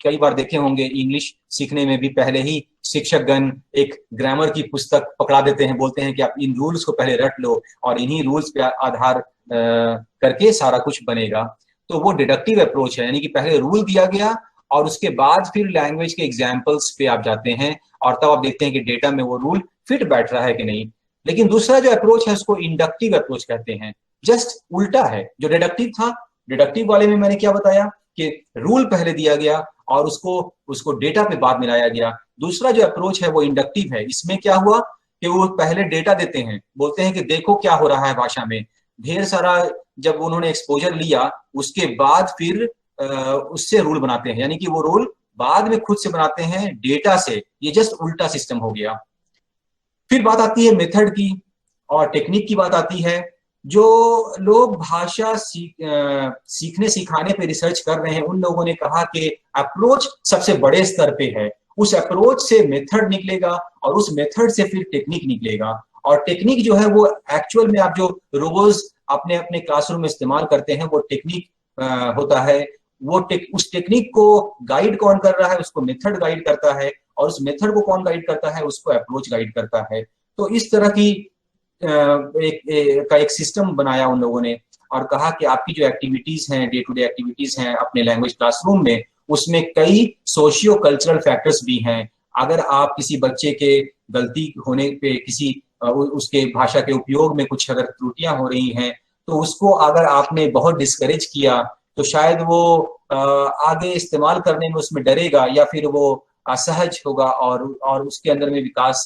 कई बार देखे होंगे इंग्लिश सीखने में भी पहले ही शिक्षकगण एक ग्रामर की पुस्तक पकड़ा देते हैं, बोलते हैं कि आप इन रूल्स को पहले रट लो और इन्हीं रूल्स पे आधार करके सारा कुछ बनेगा। तो वो डिडक्टिव अप्रोच है, यानी कि पहले रूल दिया गया और उसके बाद फिर लैंग्वेज के एग्जाम्पल्स पे आप जाते हैं और तब आप देखते हैं कि डेटा में वो रूल फिट बैठ रहा है कि नहीं। लेकिन दूसरा जो अप्रोच है उसको इंडक्टिव अप्रोच कहते हैं, जस्ट उल्टा है। जो डिडक्टिव था, डिडक्टिव वाले में मैंने क्या बताया कि रूल पहले दिया गया और उसको डेटा पे बाद में लाया गया। दूसरा जो अप्रोच है वो इंडक्टिव है। इसमें क्या हुआ कि वो पहले डेटा देते हैं, बोलते हैं कि देखो क्या हो रहा है भाषा में, ढेर सारा जब उन्होंने एक्सपोजर लिया उसके बाद फिर उससे रूल बनाते हैं, यानी कि वो रूल बाद में खुद से बनाते हैं डेटा से। ये जस्ट उल्टा सिस्टम हो गया। फिर बात आती है मेथड की और टेक्निक की बात आती है। जो लोग भाषा सीखने सिखाने पे रिसर्च कर रहे हैं उन लोगों ने कहा कि अप्रोच सबसे बड़े स्तर पे है, उस अप्रोच से मेथड निकलेगा और उस मेथड से फिर टेक्निक निकलेगा। और टेक्निक जो है वो एक्चुअल में आप जो रोज अपने अपने क्लासरूम में इस्तेमाल करते हैं वो टेक्निक होता है। उस टेक्निक को गाइड कौन कर रहा है, उसको मेथड गाइड करता है, और उस मेथड को कौन गाइड करता है, उसको अप्रोच गाइड करता है। तो इस तरह की एक सिस्टम बनाया उन लोगों ने और कहा कि आपकी जो एक्टिविटीज हैं, डे टू डे एक्टिविटीज हैं अपने लैंग्वेज क्लासरूम में, उसमें कई सोशियो कल्चरल फैक्टर्स भी हैं। अगर आप किसी बच्चे के गलती होने पे किसी उसके भाषा के उपयोग में कुछ अगर त्रुटियां हो रही हैं तो उसको अगर आपने बहुत डिस्करेज किया तो शायद वो आगे इस्तेमाल करने में उसमें डरेगा या फिर वो असहज होगा और उसके अंदर में विकास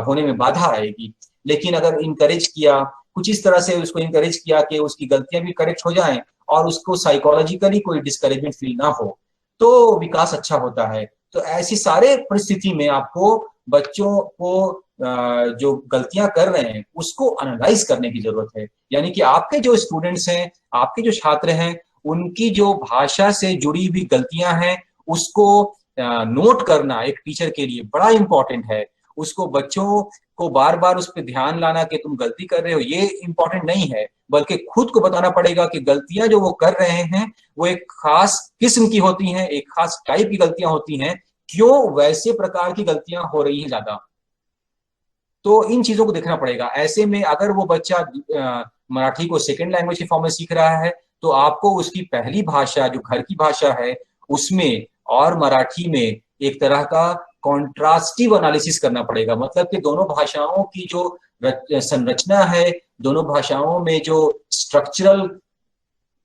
होने में बाधा आएगी। लेकिन अगर इनकरेज किया, कुछ इस तरह से उसको इनकरेज किया कि उसकी गलतियां भी करेक्ट हो जाएं और उसको साइकोलॉजिकली कोई डिस्करेजमेंट फील ना हो, तो विकास अच्छा होता है। तो ऐसी सारे परिस्थिति में आपको बच्चों को जो गलतियां कर रहे हैं उसको एनालाइज करने की जरूरत है। यानी कि आपके जो स्टूडेंट्स हैं, आपके जो छात्र हैं, उनकी जो भाषा से जुड़ी हुई गलतियां हैं उसको नोट करना एक टीचर के लिए बड़ा इंपॉर्टेंट है। उसको बच्चों को बार बार उस पर ध्यान लाना कि तुम गलती कर रहे हो ये इंपॉर्टेंट नहीं है, बल्कि खुद को बताना पड़ेगा कि गलतियां जो वो कर रहे हैं वो एक खास किस्म की होती हैं, एक खास टाइप की गलतियां होती हैं, क्यों वैसे प्रकार की गलतियां हो रही हैं ज्यादा। तो इन चीजों को देखना पड़ेगा। ऐसे में अगर वो बच्चा मराठी को सेकेंड लैंग्वेज के फॉर्म में सीख रहा है तो आपको उसकी पहली भाषा जो घर की भाषा है उसमें और मराठी में एक तरह का कॉन्ट्रास्टिव एनालिसिस करना पड़ेगा। मतलब कि दोनों भाषाओं की जो संरचना है, दोनों भाषाओं में जो स्ट्रक्चरल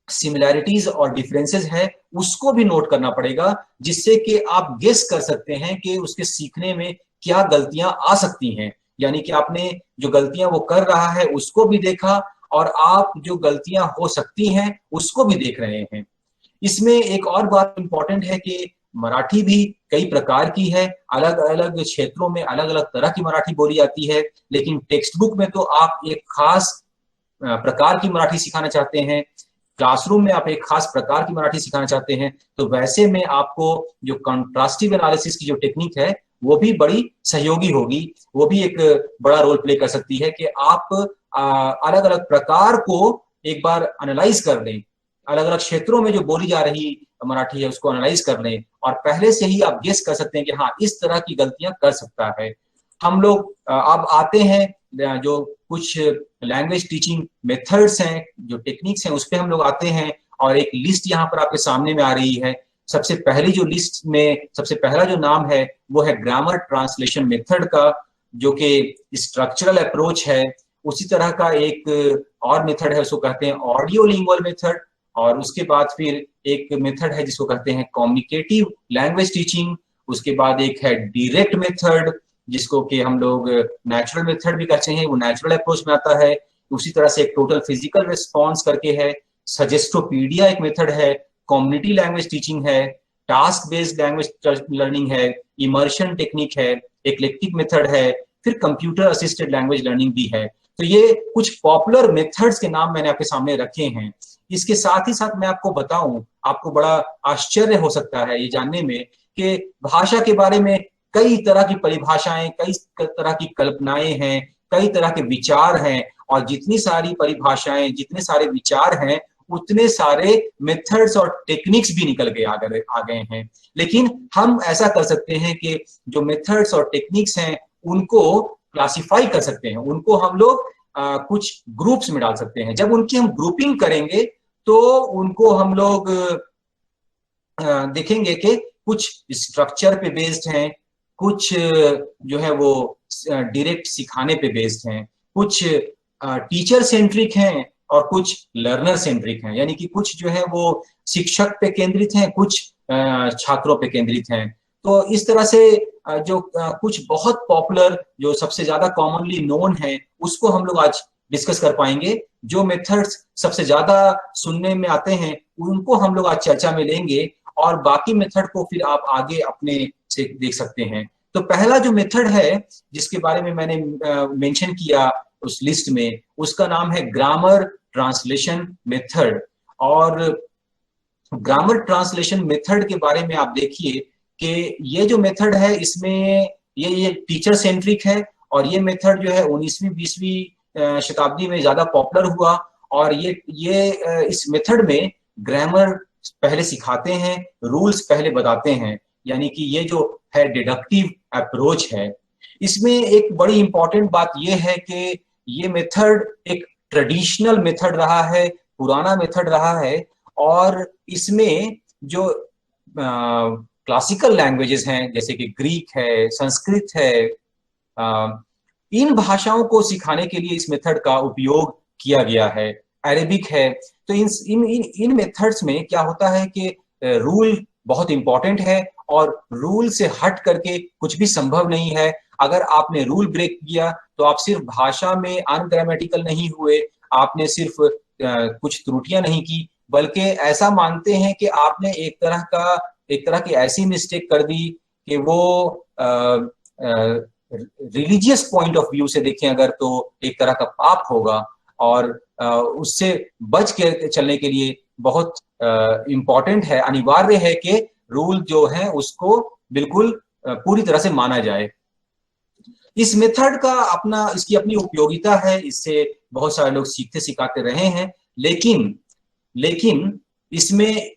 सिमिलैरिटीज और डिफरेंसेस है उसको भी नोट करना पड़ेगा, जिससे कि आप गेस कर सकते हैं कि उसके सीखने में क्या गलतियां आ सकती हैं। यानी कि आपने जो गलतियां वो कर रहा है उसको भी देखा और आप जो गलतियां हो सकती हैं उसको भी देख रहे हैं। इसमें एक और बात इंपॉर्टेंट है कि मराठी भी कई प्रकार की है, अलग अलग क्षेत्रों में अलग अलग तरह की मराठी बोली जाती है। लेकिन टेक्स्ट बुक में तो आप एक खास प्रकार की मराठी सिखाना चाहते हैं, क्लासरूम में आप एक खास प्रकार की मराठी सिखाना चाहते हैं, तो वैसे में आपको जो कॉन्ट्रास्टिव एनालिसिस की जो टेक्निक है वो भी बड़ी सहयोगी होगी, वो भी एक बड़ा रोल प्ले कर सकती है कि आप अलग अलग प्रकार को एक बार एनालाइज कर लें, अलग अलग क्षेत्रों में जो बोली जा रही मराठी है उसको एनालाइज कर लें और पहले से ही आप गेस कर सकते हैं कि हाँ इस तरह की गलतियां कर सकता है। हम लोग अब आते हैं जो कुछ लैंग्वेज टीचिंग मेथड्स हैं, जो टेक्निक्स हैं, उस पर हम लोग आते हैं और एक लिस्ट यहाँ पर आपके सामने में आ रही है। सबसे पहली जो लिस्ट में सबसे पहला जो नाम है वो है ग्रामर ट्रांसलेशन मेथड का, जो कि स्ट्रक्चरल अप्रोच है। उसी तरह का एक और मेथड है, उसको कहते हैं ऑडियो लिंगुअल मेथड, और उसके बाद फिर एक मेथड है जिसको कहते हैं कम्युनिकेटिव लैंग्वेज टीचिंग। उसके बाद एक है डायरेक्ट मेथड जिसको कि हम लोग नेचुरल मेथड भी कहते हैं, वो नेचुरल अप्रोच में आता है। उसी तरह से एक टोटल फिजिकल रिस्पॉन्स करके है, सजेस्टोपीडिया एक मेथड है, कम्युनिटी लैंग्वेज टीचिंग है, टास्क बेस्ड लैंग्वेज लर्निंग है, इमर्शन टेक्निक है, एक्लेक्टिक मेथड है, फिर कंप्यूटर असिस्टेड लैंग्वेज लर्निंग भी है। तो ये कुछ पॉपुलर मेथड्स के नाम मैंने आपके सामने रखे हैं। इसके साथ ही साथ मैं आपको बताऊं, आपको बड़ा आश्चर्य हो सकता है ये जानने में कि भाषा के बारे में कई तरह की परिभाषाएं, कई तरह की कल्पनाएं हैं, कई तरह के विचार हैं, और जितनी सारी परिभाषाएं, जितने सारे विचार हैं, उतने सारे मेथड्स और टेक्निक्स भी निकल के आ गए हैं। लेकिन हम ऐसा कर सकते हैं कि जो मेथड्स और टेक्निक्स हैं उनको क्लासिफाई कर सकते हैं, उनको हम लोग कुछ ग्रुप्स में डाल सकते हैं। जब उनकी हम ग्रुपिंग करेंगे तो उनको हम लोग देखेंगे कि कुछ स्ट्रक्चर पे बेस्ड हैं, कुछ जो है वो डायरेक्ट सिखाने पे बेस्ड हैं, कुछ टीचर सेंट्रिक हैं, और कुछ लर्नर सेंट्रिक हैं, यानी कि कुछ जो है वो शिक्षक पे केंद्रित हैं, कुछ छात्रों पे केंद्रित हैं। तो इस तरह से जो कुछ बहुत पॉपुलर, जो सबसे ज्यादा कॉमनली नोन है, उसको हम लोग आज डिस्कस कर पाएंगे। जो मेथड्स सबसे ज्यादा सुनने में आते हैं उनको हम लोग आज चर्चा में लेंगे, और बाकी मेथड को फिर आप आगे अपने से देख सकते हैं। तो पहला जो मेथड है जिसके बारे में मैंने मेंशन किया उस लिस्ट में, उसका नाम है ग्रामर ट्रांसलेशन मेथड। और ग्रामर ट्रांसलेशन मेथड के बारे में आप देखिए कि ये जो मेथड है इसमें ये टीचर सेंट्रिक है, और ये मेथड जो है 19वीं 20वीं शताब्दी में ज्यादा पॉपुलर हुआ। और ये इस मेथड में ग्रामर पहले सिखाते हैं, रूल्स पहले बताते हैं, यानी कि ये जो है डिडक्टिव अप्रोच है। इसमें एक बड़ी इंपॉर्टेंट बात ये है कि ये मेथड एक ट्रेडिशनल मेथड रहा है, पुराना मेथड रहा है, और इसमें जो क्लासिकल लैंग्वेजेस हैं जैसे कि ग्रीक है, संस्कृत है, इन भाषाओं को सिखाने के लिए इस मेथड का उपयोग किया गया है। अरेबिक है, तो इन मेथड्स में क्या होता है कि रूल बहुत इंपॉर्टेंट है, और रूल से हट करके कुछ भी संभव नहीं है। अगर आपने रूल ब्रेक किया तो आप सिर्फ भाषा में अनग्रामेटिकल नहीं हुए, आपने सिर्फ कुछ त्रुटियां नहीं की, बल्कि ऐसा मानते हैं कि आपने एक तरह की ऐसी मिस्टेक कर दी कि वो रिलीजियस पॉइंट ऑफ व्यू से देखें अगर, तो एक तरह का पाप होगा, और उससे बच के चलने के लिए बहुत इम्पोर्टेंट है, अनिवार्य है कि रूल जो है उसको बिल्कुल पूरी तरह से माना जाए। इस मेथड का इसकी अपनी उपयोगिता है, इससे बहुत सारे लोग सीखते सिखाते रहे हैं, लेकिन इसमें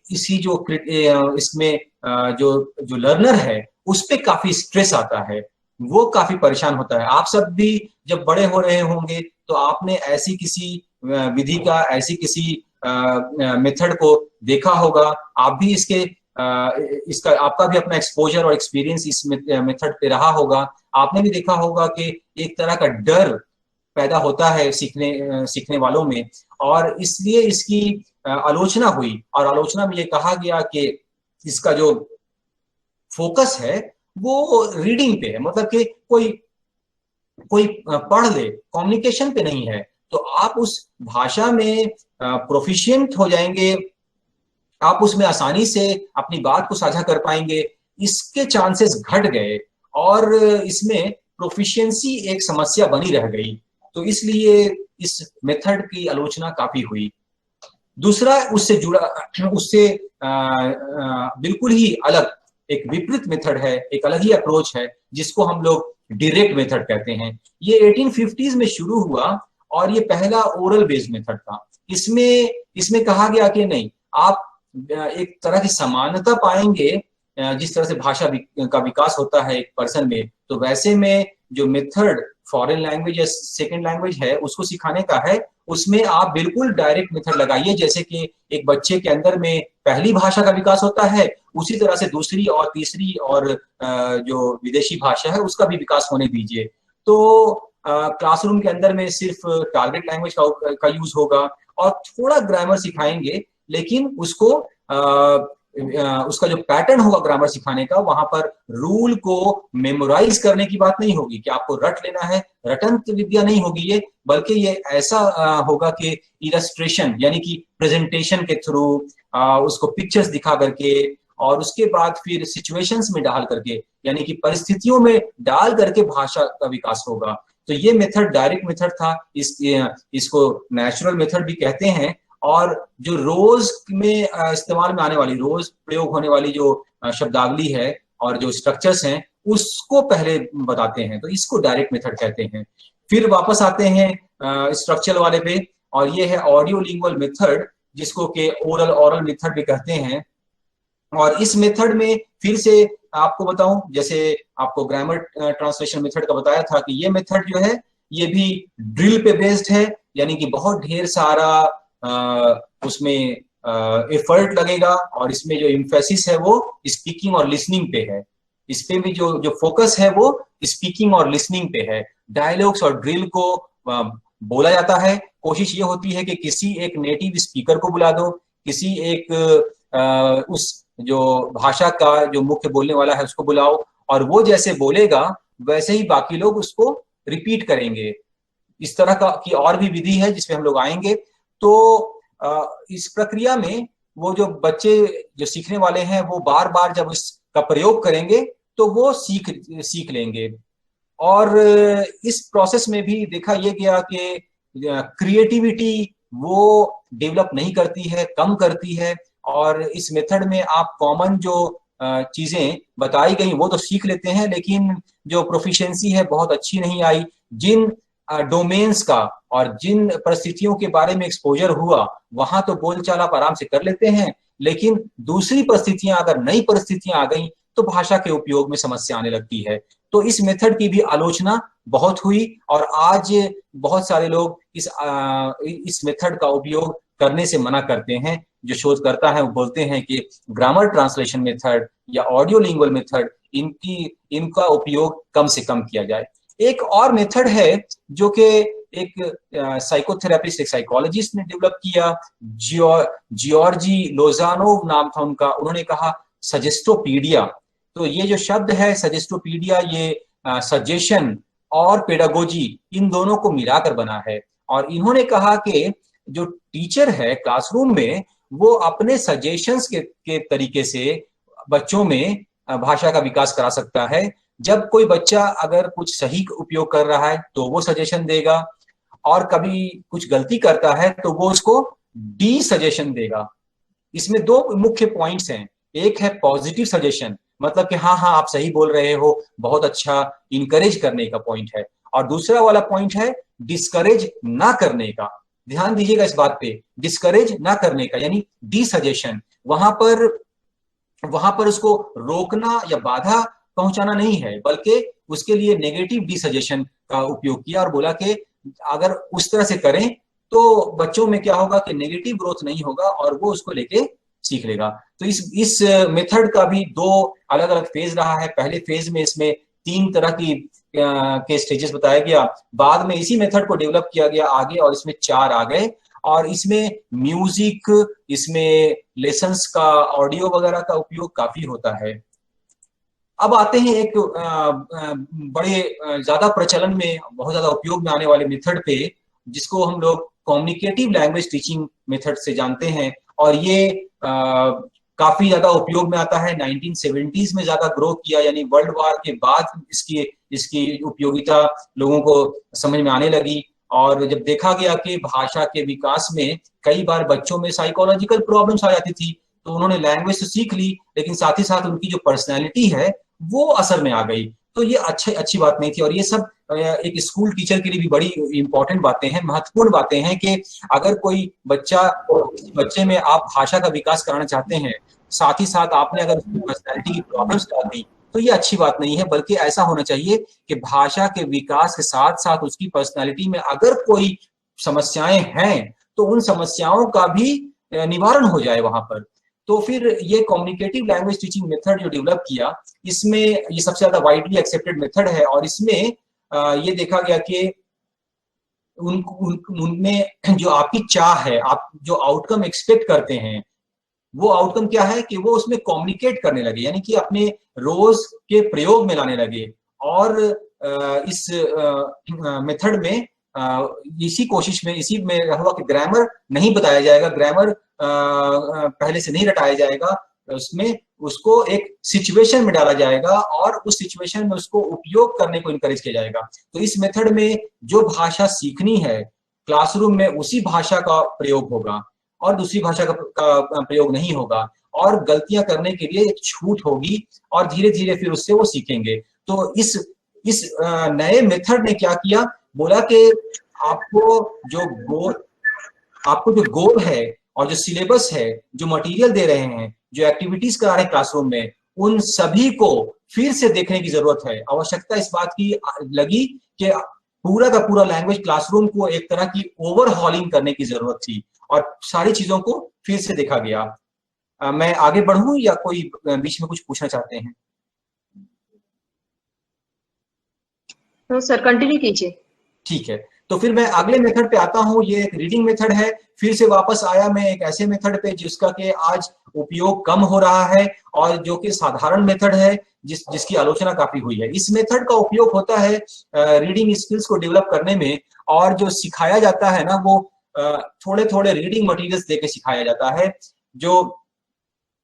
जो लर्नर है उस पे काफी स्ट्रेस आता है, वो काफी परेशान होता है। आप सब भी जब बड़े हो रहे होंगे तो आपने ऐसी किसी विधि का, ऐसी किसी मेथड को देखा होगा, आप भी इसका आपका भी अपना एक्सपोजर और एक्सपीरियंस इस मेथड पे रहा होगा। आपने भी देखा होगा कि एक तरह का डर पैदा होता है सीखने वालों में, और इसलिए इसकी आलोचना हुई, और आलोचना में ये कहा गया कि इसका जो फोकस है वो रीडिंग पे है, मतलब कि कोई पढ़ ले, कम्युनिकेशन पे नहीं है। तो आप उस भाषा में प्रोफिशिएंट हो जाएंगे, आप उसमें आसानी से अपनी बात को साझा कर पाएंगे, इसके चांसेस घट गए, और इसमें प्रोफिशिएंसी एक समस्या बनी रह गई। तो इसलिए इस मेथड की आलोचना काफी हुई। दूसरा उससे बिल्कुल ही अलग एक विपरीत मेथड है, एक अलग ही अप्रोच है, जिसको हम लोग डायरेक्ट मेथड कहते हैं। ये 1850s में शुरू हुआ, और ये पहला ओरल बेस्ड मेथड था। इसमें कहा गया कि नहीं, आप एक तरह की समानता पाएंगे, जिस तरह से भाषा का विकास होता है एक पर्सन में, तो वैसे में जो मेथड फॉरेन लैंग्वेज या सेकेंड लैंग्वेज है उसको सिखाने का है, उसमें आप बिल्कुल डायरेक्ट मेथड लगाइए। जैसे कि एक बच्चे के अंदर में पहली भाषा का विकास होता है, उसी तरह से दूसरी और तीसरी और जो विदेशी भाषा है उसका भी विकास होने दीजिए। तो क्लासरूम के अंदर में सिर्फ टारगेट लैंग्वेज का यूज होगा, और थोड़ा ग्रामर सिखाएंगे, लेकिन उसका जो पैटर्न होगा ग्रामर सिखाने का, वहां पर रूल को मेमोराइज करने की बात नहीं होगी कि आपको रट लेना है, रटंत विद्या नहीं होगी ये, बल्कि ये ऐसा होगा कि इलस्ट्रेशन यानी कि प्रेजेंटेशन के थ्रू उसको पिक्चर्स दिखा करके, और उसके बाद फिर सिचुएशंस में डाल करके, यानी कि परिस्थितियों में डाल करके भाषा का विकास होगा। तो ये मेथड डायरेक्ट मेथड था, इसको नेचुरल मेथड भी कहते हैं। और जो रोज में इस्तेमाल में आने वाली, रोज प्रयोग होने वाली जो शब्दावली है और जो स्ट्रक्चर्स हैं उसको पहले बताते हैं, तो इसको डायरेक्ट मेथड कहते हैं। फिर वापस आते हैं स्ट्रक्चर वाले पे, और ये है ऑडियो लिंगुअल मेथड, जिसको के ओरल मेथड भी कहते हैं। और इस मेथड में फिर से आपको बताऊं, जैसे आपको ग्रामर ट्रांसलेशन मेथड का बताया था कि ये मेथड जो है ये भी ड्रिल पे बेस्ड है, यानी कि बहुत ढेर सारा उसमें एफर्ट लगेगा, और इसमें जो एम्फेसिस है वो स्पीकिंग और लिसनिंग पे है। इस पे भी जो फोकस है वो स्पीकिंग और लिसनिंग पे है। डायलॉग्स और ड्रिल को बोला जाता है, कोशिश ये होती है कि किसी एक नेटिव स्पीकर को बुला दो, किसी एक उस जो भाषा का जो मुख्य बोलने वाला है उसको बुलाओ, और वो जैसे बोलेगा वैसे ही बाकी लोग उसको रिपीट करेंगे। इस तरह का की और भी विधि है जिसमें हम लोग आएंगे। तो इस प्रक्रिया में वो जो बच्चे जो सीखने वाले हैं वो बार बार जब इसका प्रयोग करेंगे तो वो सीख लेंगे। और इस प्रोसेस में भी देखा यह गया कि क्रिएटिविटी वो डेवलप नहीं करती है, कम करती है। और इस मेथड में आप कॉमन जो चीजें बताई गई वो तो सीख लेते हैं, लेकिन जो प्रोफिशिएंसी है बहुत अच्छी नहीं आई। जिन डोमेन्स का और जिन परिस्थितियों के बारे में एक्सपोजर हुआ वहां तो बोलचाल आप आराम से कर लेते हैं, लेकिन दूसरी परिस्थितियां, अगर नई परिस्थितियां आ गई तो भाषा के उपयोग में समस्या आने लगती है। तो इस मेथड की भी आलोचना बहुत हुई और आज बहुत सारे लोग इस मेथड का उपयोग करने से मना करते हैं। जो शोधकर्ता है वो बोलते हैं कि ग्रामर ट्रांसलेशन मेथड या ऑडियो लिंगुअल मेथड इनका उपयोग कम से कम किया जाए। एक और मेथड है जो कि एक साइकोथेरेपिस्ट, एक साइकोलॉजिस्ट ने डेवलप किया, जियोर्जी लोजानोव नाम था उनका। उन्होंने कहा सजेस्टोपीडिया। तो ये जो शब्द है सजेस्टोपीडिया, ये सजेशन और पेडागोजी इन दोनों को मिलाकर बना है। और इन्होंने कहा कि जो टीचर है क्लासरूम में वो अपने सजेशंस के तरीके से बच्चों में भाषा का विकास करा सकता है। जब कोई बच्चा अगर कुछ सही उपयोग कर रहा है तो वो सजेशन देगा, और कभी कुछ गलती करता है तो वो उसको डी सजेशन देगा। इसमें दो मुख्य पॉइंट्स हैं। एक है पॉजिटिव सजेशन, मतलब कि हाँ हाँ आप सही बोल रहे हो, बहुत अच्छा, इनकरेज करने का पॉइंट है। और दूसरा वाला पॉइंट है डिस्करेज ना करने का। ध्यान दीजिएगा इस बात पे, डिस्करेज ना करने का यानी डी सजेशन। वहां पर उसको रोकना या बाधा पहुंचाना नहीं है, बल्कि उसके लिए नेगेटिव डी सजेशन का उपयोग किया और बोला कि अगर उस तरह से करें तो बच्चों में क्या होगा कि नेगेटिव ग्रोथ नहीं होगा और वो उसको लेके सीख लेगा। तो इस मेथड का भी दो अलग अलग फेज रहा है। पहले फेज में इसमें 3 तरह के स्टेजेस बताया गया, बाद में इसी मेथड को डेवलप किया गया आगे और इसमें 4 आ गए। और इसमें म्यूजिक, इसमें लेसन्स का ऑडियो वगैरह का उपयोग काफी होता है। अब आते हैं एक बड़े ज्यादा प्रचलन में, बहुत ज्यादा उपयोग में आने वाले मेथड पे, जिसको हम लोग कम्युनिकेटिव लैंग्वेज टीचिंग मेथड से जानते हैं। और ये काफी ज्यादा उपयोग में आता है। 1970s में ज्यादा ग्रो किया, यानी वर्ल्ड वॉर के बाद इसकी उपयोगिता लोगों को समझ में आने लगी। और जब देखा गया कि भाषा के विकास में कई बार बच्चों में साइकोलॉजिकल प्रॉब्लम्स आ जाती थी, तो उन्होंने लैंग्वेज तो सीख ली, लेकिन साथ ही साथ उनकी जो पर्सनैलिटी है वो असर में आ गई। तो ये अच्छी बात नहीं थी। और ये सब एक स्कूल टीचर के लिए भी बड़ी इंपॉर्टेंट बातें हैं, महत्वपूर्ण बातें हैं कि अगर कोई बच्चे में आप भाषा का विकास कराना चाहते हैं, साथ ही साथ आपने अगर उसकी पर्सनैलिटी की प्रॉब्लम्स डाल दी तो ये अच्छी बात नहीं है। बल्कि ऐसा होना चाहिए कि भाषा के विकास के साथ साथ उसकी पर्सनैलिटी में अगर कोई समस्याएं हैं तो उन समस्याओं का भी निवारण हो जाए वहां पर। तो फिर ये कम्युनिकेटिव लैंग्वेज टीचिंग मेथड जो डेवलप किया, इसमें ये सबसे ज्यादा वाइडली एक्सेप्टेड मेथड है। और इसमें ये देखा गया कि उनमें जो आपकी चाह है, आप जो आउटकम एक्सपेक्ट करते हैं, वो आउटकम क्या है कि वो उसमें कम्युनिकेट करने लगे, यानी कि अपने रोज के प्रयोग में लाने लगे। और इस मेथड में इसी कोशिश में, इसी में हुआ कि ग्रामर नहीं बताया जाएगा, ग्रामर पहले से नहीं रटाया जाएगा, उसमें उसको एक सिचुएशन में डाला जाएगा और उस सिचुएशन में उसको उपयोग करने को इनकरेज किया जाएगा। तो इस मेथड में जो भाषा सीखनी है क्लासरूम में उसी भाषा का प्रयोग होगा और दूसरी भाषा का प्रयोग नहीं होगा, और गलतियां करने के लिए एक छूट होगी और धीरे धीरे फिर उससे वो सीखेंगे। तो इस नए मेथड ने क्या किया, बोला कि आपको जो गोल है और जो सिलेबस है, जो मटेरियल दे रहे हैं, जो एक्टिविटीज करा रहे हैं क्लासरूम में, उन सभी को फिर से देखने की जरूरत है। आवश्यकता इस बात की लगी कि पूरा का पूरा लैंग्वेज क्लासरूम को एक तरह की ओवरहॉलिंग करने की जरूरत थी और सारी चीजों को फिर से देखा गया। मैं आगे बढ़ूं या कोई बीच में कुछ पूछना चाहते हैं? तो सर कंटिन्यू कीजिए। ठीक है। तो फिर मैं अगले मेथड पे आता हूँ, ये एक रीडिंग मेथड है। फिर से वापस आया मैं एक ऐसे मेथड पे जिसका कि आज उपयोग कम हो रहा है और जो कि साधारण मेथड है, जिसकी आलोचना काफी हुई है। इस मेथड का उपयोग होता है रीडिंग स्किल्स को डेवलप करने में, और जो सिखाया जाता है ना वो थोड़े थोड़े रीडिंग मटेरियल्स देके सिखाया जाता है। जो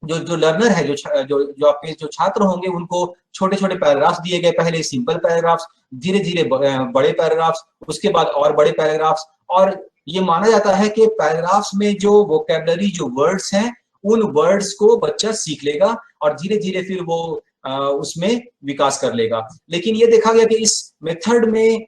लर्नर है, जो आपके जो छात्र होंगे, उनको छोटे छोटे पैराग्राफ्स दिए गए, पहले सिंपल पैराग्राफ्स, धीरे धीरे बड़े पैराग्राफ्स, उसके बाद और बड़े पैराग्राफ्स। और ये माना जाता है कि पैराग्राफ्स में जो वोकैबुलरी, जो वर्ड्स हैं, उन वर्ड्स को बच्चा सीख लेगा और धीरे धीरे फिर वो उसमें विकास कर लेगा। लेकिन ये देखा गया कि इस मेथड में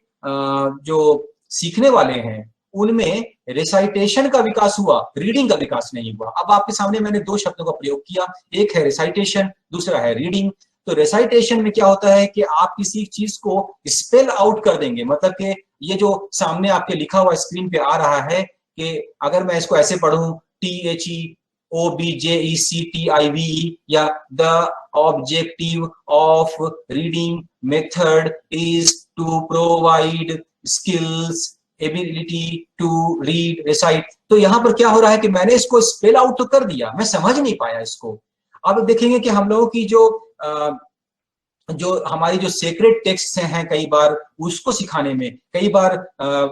जो सीखने वाले हैं उनमें रिसाइटेशन का विकास हुआ, रीडिंग का विकास नहीं हुआ। अब आपके सामने मैंने दो शब्दों का प्रयोग किया, एक है रिसाइटेशन, दूसरा है रीडिंग। तो रिसाइटेशन में क्या होता है कि आप किसी चीज को स्पेल आउट कर देंगे, मतलब कि ये जो सामने आपके लिखा हुआ स्क्रीन पे आ रहा है कि अगर मैं इसको ऐसे पढ़ूं, THEOBJECTIVE, या the objective of reading method is to provide skills ability to read recite. तो यहां पर क्या हो रहा है कि मैंने इसको स्पेल आउट तो कर दिया, मैं समझ नहीं पाया इसको। अब देखेंगे कि हम लोगों की जो हमारी जो सेक्रेट टेक्स्ट हैं, कई बार उसको सिखाने में, कई बार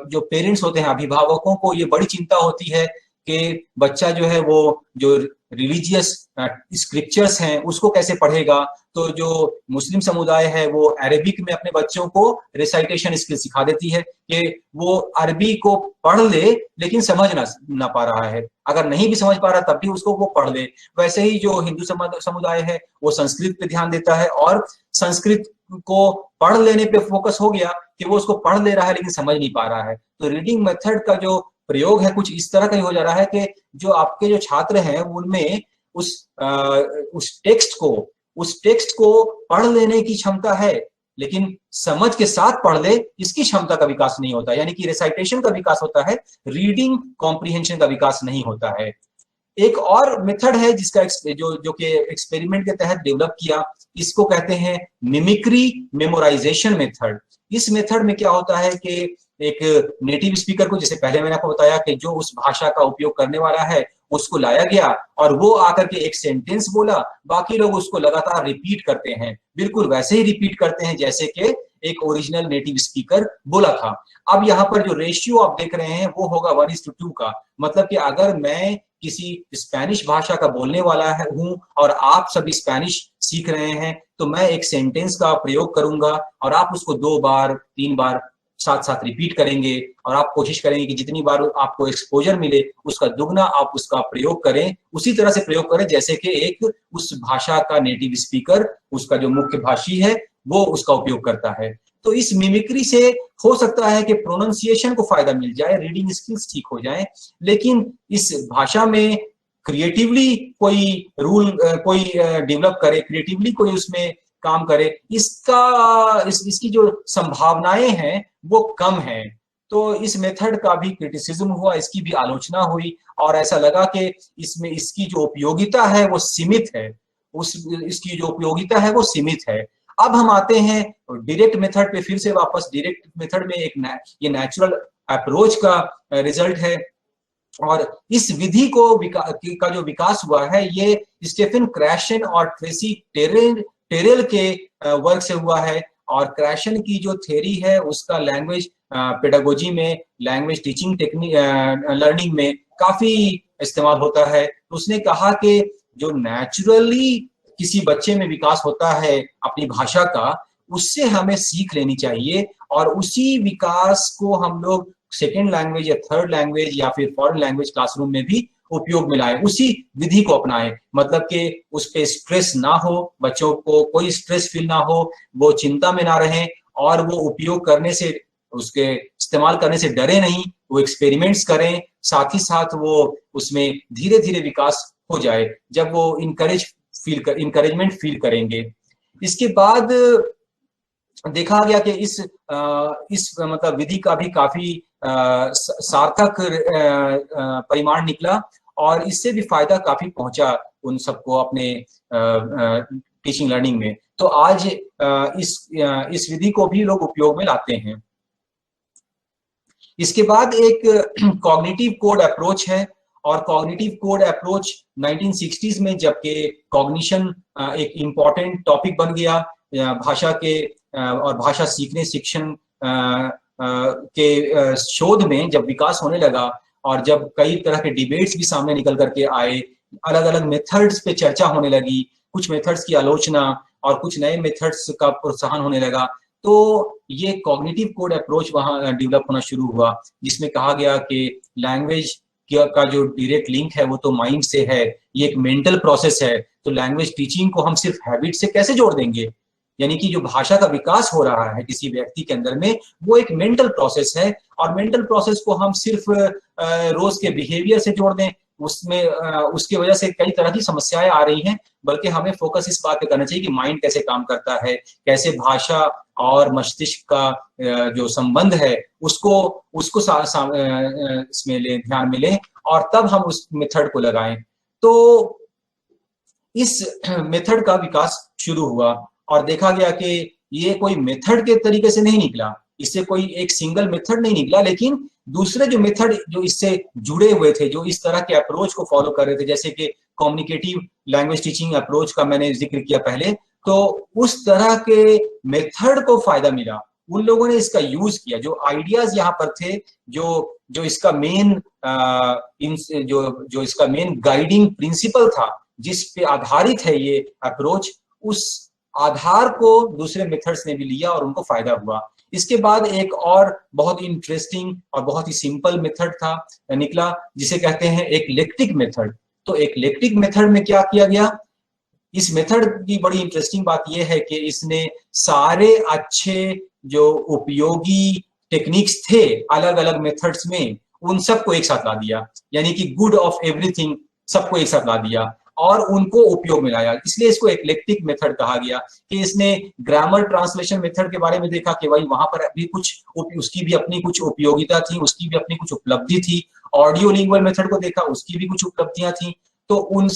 जो पेरेंट्स होते हैं, अभिभावकों को ये बड़ी चिंता होती है कि बच्चा जो है वो जो रिलीजियस स्क्रिप्चर्स हैं उसको कैसे पढ़ेगा। तो जो मुस्लिम समुदाय है वो अरबिक में अपने बच्चों को रिसाइटेशन स्किल सिखा देती है कि वो अरबी को पढ़ ले लेकिन समझ ना पा रहा है, अगर नहीं भी समझ पा रहा तब भी उसको वो पढ़ ले। वैसे ही जो हिंदू समुदाय है वो संस्कृत पे ध्यान देता है और संस्कृत को पढ़ लेने पे फोकस हो गया कि वो उसको पढ़ ले रहा है लेकिन समझ नहीं पा रहा है। तो रीडिंग मेथड का जो प्रयोग है कुछ इस तरह का ही हो जा रहा है कि जो आपके जो छात्र हैं उनमें उस टेक्स्ट को पढ़ लेने की क्षमता है, लेकिन समझ के साथ पढ़ ले इसकी क्षमता का विकास नहीं होता, यानी कि रिसाइटेशन का विकास होता है, रीडिंग कॉम्प्रिहेंशन का विकास नहीं होता है। एक और मेथड है जिसका जो कि एक्सपेरिमेंट के तहत डेवलप किया, इसको कहते हैं मिमिक्री मेमोराइजेशन मेथड। इस मेथड में क्या होता है कि एक नेटिव स्पीकर को, जैसे पहले मैंने आपको बताया कि जो उस भाषा का उपयोग करने वाला है उसको लाया गया और वो आकर के एक सेंटेंस बोला, बाकी लोग उसको लगातार रिपीट करते हैं, बिल्कुल वैसे ही रिपीट करते हैं जैसे कि एक ओरिजिनल नेटिव स्पीकर बोला था। अब यहाँ पर जो रेशियो आप देख रहे हैं वो होगा 1:2 का, मतलब कि अगर मैं किसी स्पेनिश भाषा का बोलने वाला हूं और आप सभी स्पेनिश सीख रहे हैं तो मैं एक सेंटेंस का प्रयोग करूंगा और आप उसको 2 बार 3 बार साथ साथ रिपीट करेंगे और आप कोशिश करेंगे कि जितनी बार आपको एक्सपोजर मिले उसका दुगना आप उसका प्रयोग करें, उसी तरह से प्रयोग करें जैसे कि एक उस भाषा का नेटिव स्पीकर, उसका जो मुख्य भाषी है वो उसका उपयोग करता है। तो इस मिमिक्री से हो सकता है कि प्रोनाउंसिएशन को फायदा मिल जाए, रीडिंग स्किल्स ठीक हो जाए, लेकिन इस भाषा में क्रिएटिवली कोई रूल कोई डेवलप करे, क्रिएटिवली कोई उसमें काम करे, इसकी जो संभावनाएं हैं वो कम हैं। तो इस मेथड का भी क्रिटिसिज्म हुआ, इसकी भी आलोचना हुई और ऐसा लगा कि इसमें इसकी जो उपयोगिता है वो सीमित है, इसकी जो उपयोगिता है वो सीमित है। अब हम आते हैं डायरेक्ट मेथड पे, फिर से वापस डायरेक्ट मेथड में ये नेचुरल अप्रोच का रिजल्ट है और इस विधि का जो विकास हुआ है ये स्टीफन क्रैशन और ट्रेसी टेरेल के वर्क से हुआ है। और क्रैशन की जो थ्योरी है उसका लैंग्वेज पेडागोजी में, लैंग्वेज टीचिंग टेक्निक लर्निंग में काफी इस्तेमाल होता है। तो उसने कहा कि जो नेचुरली किसी बच्चे में विकास होता है अपनी भाषा का, उससे हमें सीख लेनी चाहिए और उसी विकास को हम लोग सेकेंड लैंग्वेज या थर्ड लैंग्वेज या फिर फॉरेन लैंग्वेज क्लासरूम में भी उपयोग में लाए, उसी विधि को अपनाएं। मतलब कि उस पे स्ट्रेस ना हो, बच्चों को कोई स्ट्रेस फील ना हो, वो चिंता में ना रहें और वो उपयोग करने से, उसके इस्तेमाल करने से डरे नहीं, वो एक्सपेरिमेंट्स करें, साथ ही साथ वो उसमें धीरे धीरे विकास हो जाए जब वो इंकरेजमेंट फील करेंगे। इसके बाद देखा गया कि इस मतलब विधि का भी काफी सार्थक परिमाण निकला और इससे भी फायदा काफी पहुंचा उन सबको अपने टीचिंग लर्निंग में। तो आज इस विधि को भी लोग उपयोग में लाते हैं। इसके बाद एक कॉग्निटिव कोड अप्रोच है, और कॉग्निटिव कोड अप्रोच 1960s में जबकि कॉग्निशन एक इम्पॉर्टेंट टॉपिक बन गया भाषा के और भाषा सीखने शिक्षण के शोध में, जब विकास होने लगा और जब कई तरह के डिबेट्स भी सामने निकल करके आए, अलग अलग मेथड्स पे चर्चा होने लगी, कुछ मेथड्स की आलोचना और कुछ नए मेथड्स का प्रोत्साहन होने लगा, तो ये कॉग्निटिव कोड अप्रोच वहां डेवलप होना शुरू हुआ, जिसमें कहा गया कि लैंग्वेज का जो डायरेक्ट लिंक है वो तो माइंड से है, ये एक मेंटल प्रोसेस है, तो लैंग्वेज टीचिंग को हम सिर्फ हैबिट से कैसे जोड़ देंगे। यानी कि जो भाषा का विकास हो रहा है किसी व्यक्ति के अंदर में, वो एक मेंटल प्रोसेस है, और मेंटल प्रोसेस को हम सिर्फ रोज के बिहेवियर से जोड़ दें, उसमें उसकी वजह से कई तरह की समस्याएं आ रही हैं, बल्कि हमें फोकस इस बात पे करना चाहिए कि माइंड कैसे काम करता है, कैसे भाषा और मस्तिष्क का जो संबंध है उसको इसमें ले, ध्यान में लें, और तब हम उस मेथड को लगाएं। तो इस मेथड का विकास शुरू हुआ और देखा गया कि ये कोई मेथड के तरीके से नहीं निकला, इससे कोई एक सिंगल मेथड नहीं निकला, लेकिन दूसरे जो मेथड जो इससे जुड़े हुए थे, जो इस तरह के अप्रोच को फॉलो कर रहे थे, जैसे कि कम्युनिकेटिव लैंग्वेज टीचिंग अप्रोच का मैंने जिक्र किया पहले, तो उस तरह के मेथड को फायदा मिला, उन लोगों ने इसका यूज किया, जो आइडियाज यहाँ पर थे, जो इसका मेन जो इसका मेन गाइडिंग प्रिंसिपल था, जिस पे आधारित है ये अप्रोच, उस आधार को दूसरे मेथड्स ने भी लिया और उनको फायदा हुआ। इसके बाद एक और बहुत इंटरेस्टिंग और बहुत ही सिंपल मेथड था निकला, जिसे कहते हैं एक्लेक्टिक मेथड। तो एक्लेक्टिक मेथड में क्या किया गया, इस मेथड की बड़ी इंटरेस्टिंग बात यह है कि इसने सारे अच्छे जो उपयोगी टेक्निक्स थे अलग अलग मेथड्स में, उन सबको एक साथ ला दिया, यानी कि गुड ऑफ एवरीथिंग सबको एक साथ ला दिया और उनको उपयोग में लाया, इसलिए इसको एक्लेक्टिक मेथड कहा गया। कि इसने ग्रामर ट्रांसलेशन मेथड के बारे में देखा कि भाई वहां पर भी कुछ उसकी भी अपनी कुछ उपयोगिता थी, उसकी भी अपनी कुछ उपलब्धि थी। ऑडियो लिंगुअल मेथड को देखा, उसकी भी कुछ उपलब्धियां थी। तो उन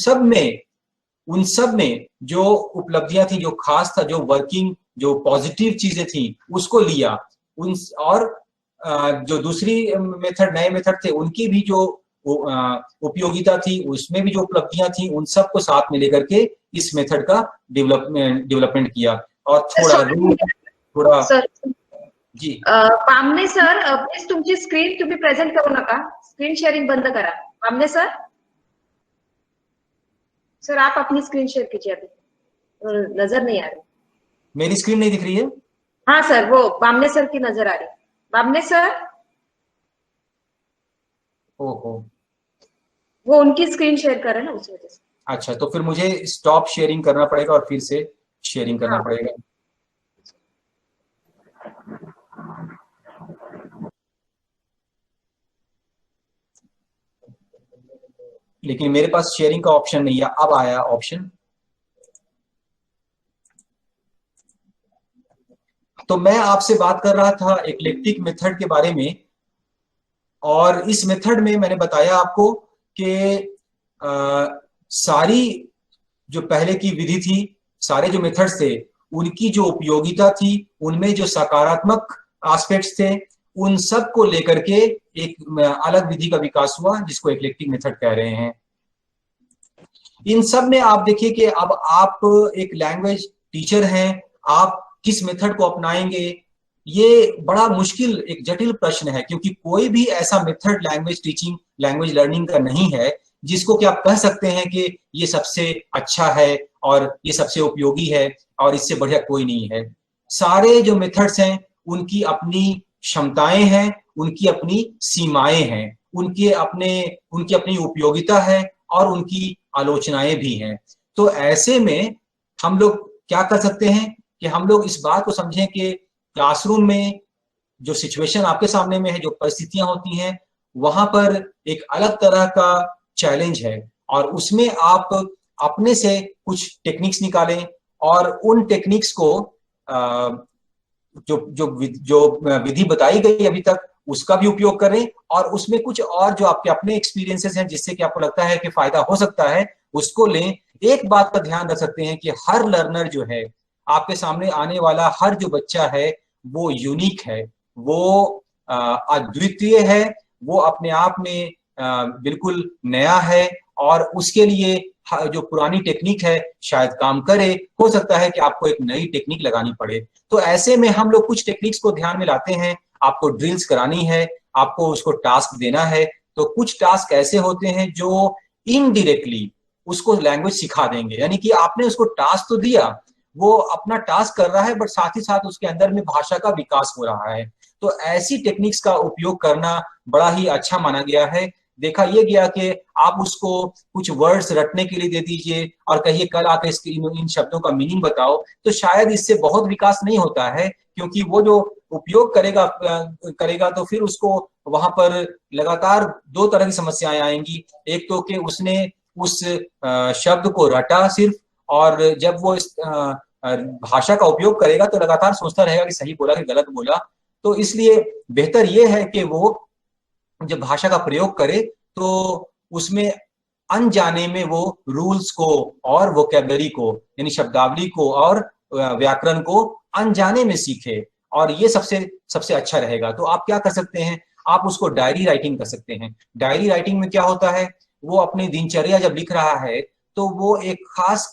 सब में जो उपलब्धियां थी, जो खास था, जो वर्किंग, जो पॉजिटिव चीजें थी, उसको लिया। और जो दूसरी मेथड, नए मेथड थे, उनकी भी जो उपयोगिता थी, उसमें भी जो उपलब्धियां थी, उन सबको साथ में लेकर के इस मेथड का डेवलपमेंट किया। और थोड़ा जी पामने सर, प्लीज तुमची स्क्रीन तुम्ही प्रेझेंट करू नका, स्क्रीन शेअरिंग बंद करा। पामने सर, सर आप अपनी स्क्रीन शेयर कीजिए, अभी नजर नहीं आ रही। मेरी स्क्रीन नहीं दिख रही है? हाँ सर, वो बामने सर की नजर आ रही। बामने सर, ओहो, वो उनकी स्क्रीन शेयर कर रहे हैं ना, उस वजह से। अच्छा, तो फिर मुझे स्टॉप शेयरिंग करना पड़ेगा और फिर से शेयरिंग करना पड़ेगा। लेकिन मेरे पास शेयरिंग का ऑप्शन नहीं है। अब आया ऑप्शन। तो मैं आपसे बात कर रहा था एक्लेक्टिक मेथड के बारे में, और इस मेथड में मैंने बताया आपको कि सारी जो पहले की विधि थी, सारे जो मेथड्स थे, उनकी जो उपयोगिता थी, उनमें जो सकारात्मक एस्पेक्ट्स थे, उन सब को लेकर के एक अलग विधि का विकास हुआ, जिसको एक्लेक्टिक मेथड कह रहे हैं। इन सब में आप देखिए कि अब आप एक लैंग्वेज टीचर हैं, आप किस मेथड को अपनाएंगे, ये बड़ा मुश्किल, एक जटिल प्रश्न है, क्योंकि कोई भी ऐसा method language teaching, language learning का नहीं है जिसको कि आप कह सकते हैं कि ये सबसे अच्छा है और ये सबसे उपयोगी है और इससे बढ़िया कोई नहीं है। सारे जो मेथड्स हैं उनकी अपनी क्षमताएं हैं, उनकी अपनी सीमाएं हैं, उनकी अपनी उपयोगिता है और उनकी आलोचनाएं भी हैं। तो ऐसे में हम लोग क्या कर सकते हैं कि हम लोग इस बात को समझें कि क्लासरूम में जो सिचुएशन आपके सामने में है, जो परिस्थितियां होती हैं, वहां पर एक अलग तरह का चैलेंज है, और उसमें आप अपने से कुछ टेक्निक्स निकालें और उन टेक्निक्स को जो विधि बताई गई अभी तक, उसका भी उपयोग करें, और उसमें कुछ और जो आपके अपने एक्सपीरियंसेस हैं जिससे कि आपको लगता है कि फायदा हो सकता है, उसको लें। एक बात का ध्यान रख सकते हैं कि हर लर्नर जो है, आपके सामने आने वाला हर जो बच्चा है, वो यूनिक है, वो अद्वितीय है, वो अपने आप में बिल्कुल नया है, और उसके लिए जो पुरानी टेक्निक है शायद काम करे, हो सकता है कि आपको एक नई टेक्निक लगानी पड़े। तो ऐसे में हम लोग कुछ टेक्निक्स को ध्यान में लाते हैं। आपको ड्रिल्स करानी है, आपको उसको टास्क देना है, तो कुछ टास्क ऐसे होते हैं जो इनडायरेक्टली उसको लैंग्वेज सिखा देंगे, यानी कि आपने उसको टास्क तो दिया, वो अपना टास्क कर रहा है, बट साथ ही साथ उसके अंदर में भाषा का विकास हो रहा है। तो ऐसी टेक्निक्स का उपयोग करना बड़ा ही अच्छा माना गया है। देखा ये गया कि आप उसको कुछ वर्ड्स रटने के लिए दे दीजिए और कहिए कल आके इन शब्दों का मीनिंग बताओ, तो शायद इससे बहुत विकास नहीं होता है, क्योंकि वो जो उपयोग करेगा तो फिर उसको वहां पर लगातार दो तरह की समस्याएं आएंगी। एक तो कि उसने उस शब्द को रटा सिर्फ, और जब वो इस भाषा का उपयोग करेगा तो लगातार सोचता रहेगा कि सही बोला कि गलत बोला। तो इसलिए बेहतर ये है कि वो जब भाषा का प्रयोग करे तो उसमें अनजाने में वो रूल्स को और वोकैबुलरी को, यानी शब्दावली को और व्याकरण को अनजाने में सीखे, और ये सबसे अच्छा रहेगा। तो आप क्या कर सकते हैं, आप उसको डायरी राइटिंग कर सकते हैं। डायरी राइटिंग में क्या होता है, वो अपनी दिनचर्या जब लिख रहा है तो वो एक खास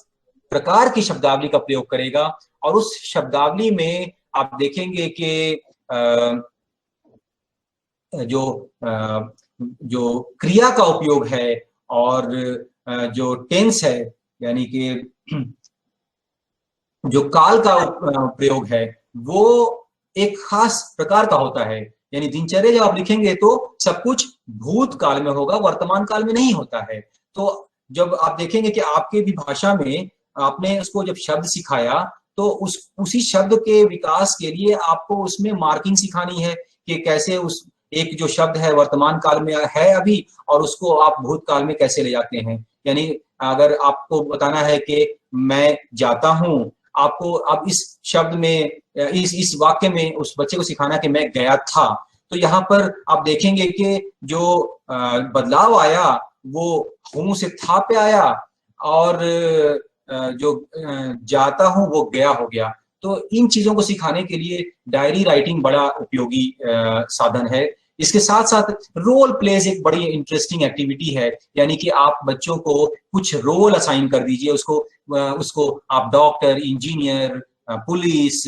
प्रकार की शब्दावली का प्रयोग करेगा, और उस शब्दावली में आप देखेंगे कि जो क्रिया का उपयोग है और जो टेंस है, यानी कि जो काल का प्रयोग है, वो एक खास प्रकार का होता है। यानी दिनचर्या जब आप लिखेंगे तो सब कुछ भूतकाल में होगा, वर्तमान काल में नहीं होता है। तो जब आप देखेंगे कि आपके भी भाषा में आपने उसको जब शब्द सिखाया, तो उसी शब्द के विकास के लिए आपको उसमें मार्किंग सिखानी है कि कैसे उस एक जो शब्द है वर्तमान काल में है अभी, और उसको आप भूतकाल में कैसे ले जाते हैं। यानी अगर आपको बताना है कि मैं जाता हूं, आपको अब इस शब्द में इस वाक्य में उस बच्चे को सिखाना कि मैं गया था, तो यहाँ पर आप देखेंगे कि जो बदलाव आया वो हूं से था पे आया, और जो जाता हूं वो गया हो गया। तो इन चीजों को सिखाने के लिए डायरी राइटिंग बड़ा उपयोगी साधन है। इसके साथ साथ रोल प्लेज एक बड़ी इंटरेस्टिंग एक्टिविटी है, यानी कि आप बच्चों को कुछ रोल असाइन कर दीजिए। उसको आप डॉक्टर, इंजीनियर, पुलिस,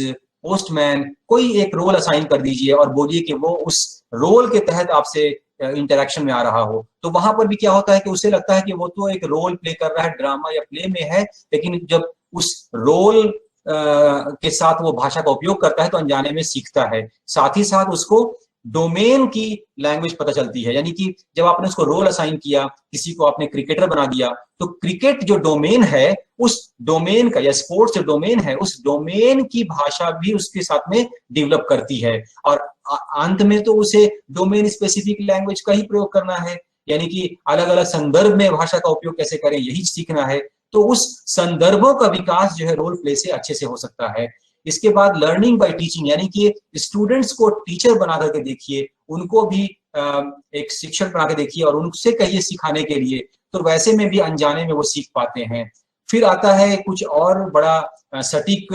पोस्टमैन, कोई एक रोल असाइन कर दीजिए और बोलिए कि वो उस रोल के तहत आपसे इंटरेक्शन में आ रहा हो। तो वहां पर भी क्या होता है कि उसे लगता है कि वो तो एक रोल प्ले कर रहा है, ड्रामा या प्ले में है, लेकिन जब उस रोल के साथ वो भाषा का उपयोग करता है तो अनजाने में सीखता है। साथ ही साथ उसको डोमेन की लैंग्वेज पता चलती है, यानी कि जब आपने उसको रोल असाइन किया, किसी को आपने क्रिकेटर बना दिया, तो क्रिकेट जो डोमेन है उस डोमेन का, या स्पोर्ट्स जो डोमेन है उस डोमेन की भाषा भी उसके साथ में डेवलप करती है, और अंत में तो उसे डोमेन स्पेसिफिक लैंग्वेज का ही प्रयोग करना है, यानी कि अलग अलग संदर्भ में भाषा का उपयोग कैसे करें यही सीखना है। तो उस संदर्भों का विकास जो है रोल प्ले से अच्छे से हो सकता है। इसके बाद लर्निंग बाय टीचिंग, यानी कि स्टूडेंट्स को टीचर बना करके देखिए, उनको भी एक शिक्षक बना के देखिए और उनसे कहिए सिखाने के लिए, तो वैसे में भी अनजाने में वो सीख पाते हैं। फिर आता है कुछ और बड़ा सटीक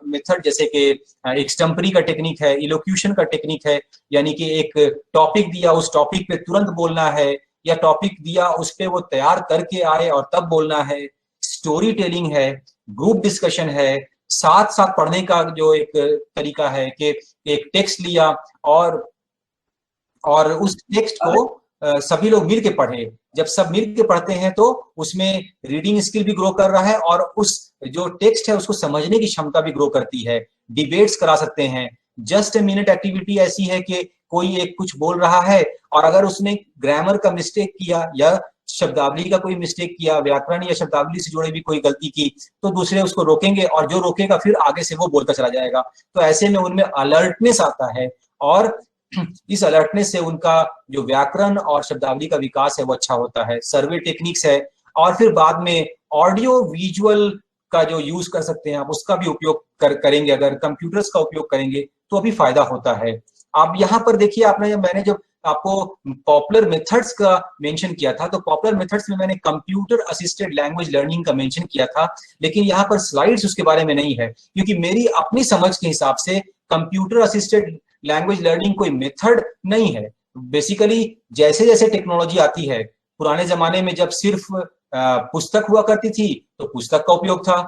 मेथड, जैसे कि एक्सटेम्परी का टेक्निक है, इलोक्यूशन का टेक्निक है, यानी कि एक टॉपिक दिया, उस टॉपिक पे तुरंत बोलना है, या टॉपिक दिया उस पे वो तैयार करके आए और तब बोलना है। स्टोरी टेलिंग है, ग्रुप डिस्कशन है, साथ साथ पढ़ने का जो एक तरीका है कि एक टेक्स्ट लिया और उस टेक्स्ट को सभी लोग मिल के पढ़े। जब सब मिल के पढ़ते हैं तो उसमें रीडिंग स्किल भी ग्रो कर रहा है और उस जो टेक्स्ट है उसको समझने की क्षमता भी ग्रो करती है। डिबेट्स करा सकते हैं। जस्ट ए मिनट एक्टिविटी ऐसी है कि कोई एक कुछ बोल रहा है और अगर उसने ग्रामर का मिस्टेक किया या शब्दावली का कोई मिस्टेक किया, व्याकरण या शब्दावली से जुड़े भी कोई गलती की, तो दूसरे उसको रोकेंगे और जो रोकेगा फिर आगे से वो बोलता चला जाएगा। तो ऐसे में उनमें अलर्टनेस आता है और इस अलर्टनेस से उनका जो व्याकरण और शब्दावली का विकास है वो अच्छा होता है। सर्वे टेक्निक्स है और फिर बाद में ऑडियो विजुअल का जो यूज कर सकते हैं आप, उसका भी उपयोग करेंगे। अगर कंप्यूटर्स का उपयोग करेंगे तो भी फायदा होता है। आप यहाँ पर देखिए, मैंने जब आपको पॉपुलर मेथड्स का मेंशन किया था, तो पॉपुलर मेथड्स में मैंने कंप्यूटर असिस्टेड लैंग्वेज लर्निंग का मेंशन किया था, लेकिन यहाँ पर स्लाइड्स उसके बारे में नहीं है, क्योंकि मेरी अपनी समझ के हिसाब से कंप्यूटर असिस्टेड लैंग्वेज लर्निंग कोई मेथड नहीं है। बेसिकली जैसे जैसे टेक्नोलॉजी आती है, पुराने जमाने में जब सिर्फ पुस्तक हुआ करती थी तो पुस्तक का उपयोग था,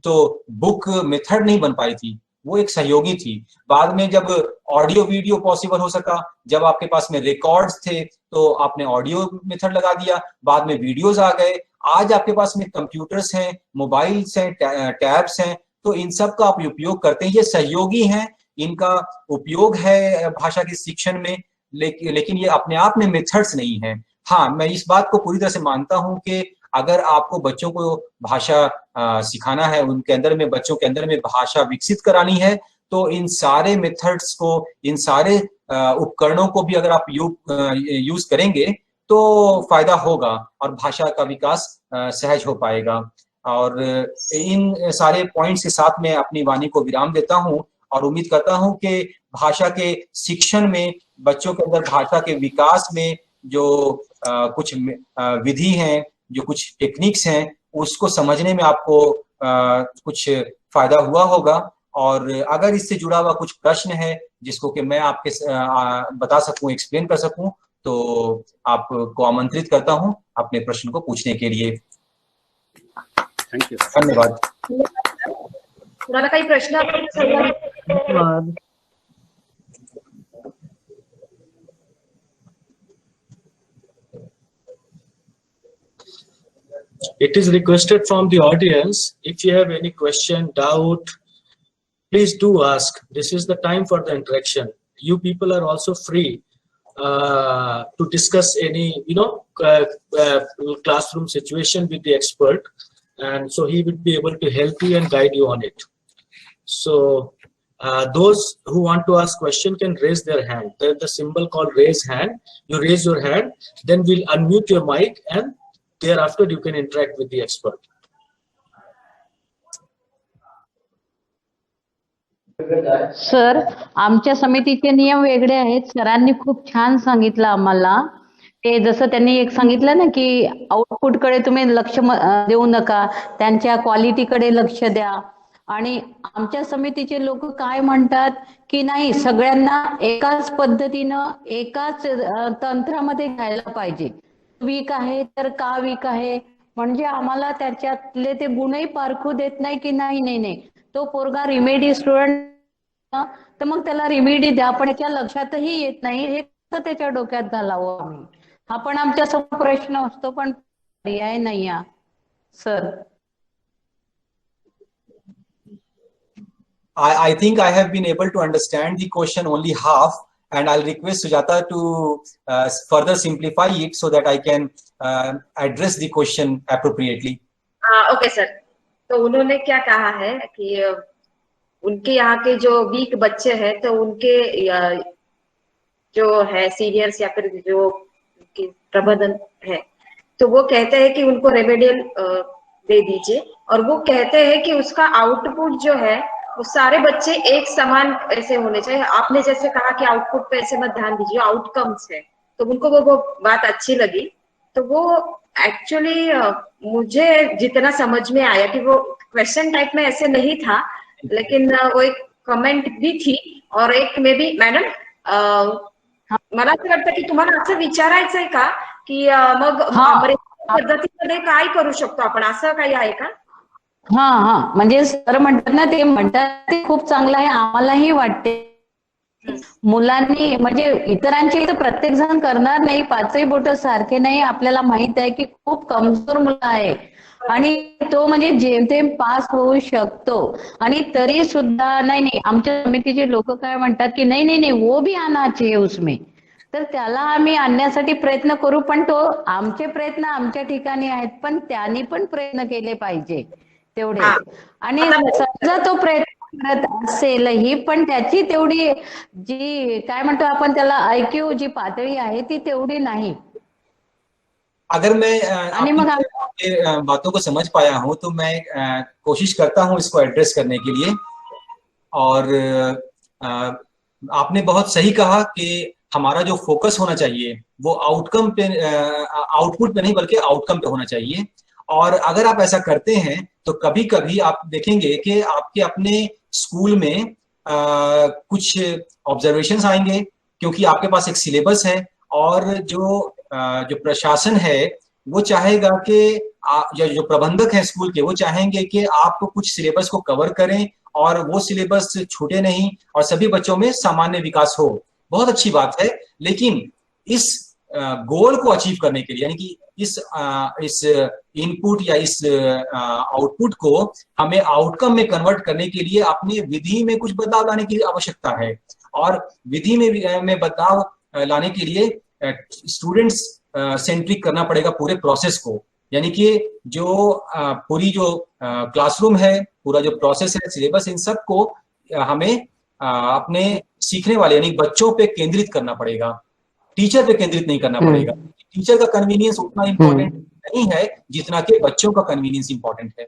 तो बुक मेथड नहीं बन पाई थी, वो एक सहयोगी थी। बाद में जब ऑडियो वीडियो पॉसिबल हो सका, जब आपके पास में रिकॉर्ड्स थे तो आपने ऑडियो मेथड लगा दिया, बाद में वीडियोस आ गए, आज आपके पास में कंप्यूटर्स हैं, मोबाइल्स हैं, टैब्स हैं, तो इन सब का आप उपयोग करते हैं। ये सहयोगी हैं, इनका उपयोग है भाषा के शिक्षण में, लेकिन ये अपने आप में मेथड्स नहीं है। हाँ, मैं इस बात को पूरी तरह से मानता हूं कि अगर आपको बच्चों को भाषा सिखाना है, उनके अंदर में, बच्चों के अंदर में भाषा विकसित करानी है, तो इन सारे मेथड्स को, इन सारे उपकरणों को भी अगर आप यूज करेंगे तो फायदा होगा और भाषा का विकास सहज हो पाएगा। और इन सारे पॉइंट्स के साथ मैं अपनी वाणी को विराम देता हूं और उम्मीद करता हूं कि भाषा के शिक्षण में, बच्चों के अंदर भाषा के विकास में जो कुछ विधि हैं, जो कुछ टेक्निक्स हैं, उसको समझने में आपको कुछ फायदा हुआ होगा। और अगर इससे जुड़ा हुआ कुछ प्रश्न है जिसको कि मैं आपके बता सकूं, एक्सप्लेन कर सकूं, तो आपको आमंत्रित करता हूं अपने प्रश्न को पूछने के लिए। थैंक यू, धन्यवाद। कुणाला काही प्रश्न धन्यवाद। It is requested from the audience, if you have any question, doubt, please do ask. This is the time for the interaction. You people are also free to discuss any, classroom situation with the expert, and so he will be able to help you and guide you on it. So those who want to ask question can raise their hand. There's the symbol called raise hand. You raise your hand, then we'll unmute your mic, and thereafter you can interact with the expert. Sir, आमच्या समितीचे नियम वेगळे आहेत. सरांनी खूप छान सांगितलं आम्हाला. ते जसं त्यांनी एक सांगितलं ना की आउटपुटकडे तुम्ही लक्ष देऊ नका, त्यांच्या क्वालिटीकडे लक्ष द्या. आणि आमच्या समितीचे लोक काय म्हणतात की नाही, सगळ्यांना एकाच पद्धतीनं, एकाच तंत्रामध्ये घ्यायला पाहिजे. वीक आहे तर का वीक आहे, म्हणजे आम्हाला त्याच्यातले ते गुणही पारखू देत नाही की नाही तो पोरगा रिमेडी स्टुडंट, तर मग त्याला रिमेडी द्या, पण त्याच्या लक्षातही येत नाही. हे कसं त्याच्या डोक्यात घालावं आम्ही, हा पण आमच्या समोर प्रश्न असतो, पण पर्याय नाही sir. I think I have been able to understand the question only half, and I'll request Sujata to further simplify it so that I can address the question appropriately. Okay sir, तो उन्होंने क्या कहा है कि उनके यहाँ के जो वीक बच्चे हैं, तो उनके जो है सीनियर्स या फिर जो प्रबंधन है, तो वो कहते हैं कि उनको रेमेडियल दे दीजिए, और वो कहते हैं कि उसका आउटपुट जो है वो सारे बच्चे एक समान ऐसे होने चाहिए. आपने जैसे कहा कि आउटपुट पे ऐसे मत ध्यान दीजिए, आउटकम्स है, तो उनको वो बात अच्छी लगी. तो वो एक्चुअली मुझे जितना समझ में आया कि वो क्वेश्चन टाइप में ऐसे नहीं था, लेकिन वो एक कमेंट भी थी, और एक मे बी मॅडम मला असं वाटतं की तुम्हाला असं विचारायचंय का की मग पद्धतीमध्ये काय करू शकतो आपण, असं काही आहे का? हा, म्हणजे सर म्हणतात ना, ते म्हणतात ते खूप चांगलं आहे, आम्हालाही वाटते. मुलांनी म्हणजे इतरांची तर प्रत्येक जण करणार नाही, पाचही बोट सारखे नाही. आपल्याला माहित आहे की खूप कमजोर मुलं आहे आणि तो म्हणजे जेमतेम पास होऊ शकतो, आणि तरी सुद्धा नाही, आमच्या समितीचे लोक काय म्हणतात की नाही वो भी आना चाहिए उसमें. तर त्याला आम्ही आणण्यासाठी प्रयत्न करू, पण तो आमचे प्रयत्न आमच्या ठिकाणी आहेत, पण त्यांनी पण प्रयत्न केले पाहिजे तेवढे. आणि समजा तो प्रयत्न करत असेलही, पण त्याची तेवढी जी काय म्हणतो आपण त्याला IQ जी पातळी आहे ती तेवढी नाही. अगर मैं आपकी बातों को समझ पाया हूं तो मैं कोशिश करता हूं इसको एड्रेस करने के लिए. और आपने बहुत सही कहा कि हमारा जो फोकस होना चाहिए वो आउटकम पे, आउटपुट पे नहीं बल्कि आउटकम पे होना चाहिए. और अगर आप ऐसा करते हैं तो कभी कभी आप देखेंगे कि आपके अपने स्कूल में कुछ ऑब्जर्वेशंस आएंगे, क्योंकि आपके पास एक सिलेबस है और जो प्रशासन है वो चाहेगा कि जो प्रबंधक है स्कूल के वो चाहेंगे कि आप कुछ सिलेबस को कवर करें और वो सिलेबस छूटे नहीं और सभी बच्चों में सामान्य विकास हो। बहुत अच्छी बात है, लेकिन इस गोल को अचीव करने के लिए, यानी कि इस इनपुट या इस आउटपुट को हमें आउटकम में कन्वर्ट करने के लिए अपनी विधि में कुछ बदलाव लाने की आवश्यकता है। और विधि में बदलाव लाने के लिए स्टूडेंट्स सेंट्रिक करना पड़ेगा पूरे प्रोसेस को, यानी कि जो पूरी जो क्लासरूम है, पूरा जो प्रोसेस है, सिलेबस, इन सब को हमें अपने सीखने वाले यानी बच्चों पे केंद्रित करना पड़ेगा, टीचर पे केंद्रित नहीं करना पड़ेगा। टीचर का कन्वीनियंस उतना इम्पोर्टेंट नहीं है जितना कि बच्चों का कन्वीनियंस इम्पोर्टेंट है।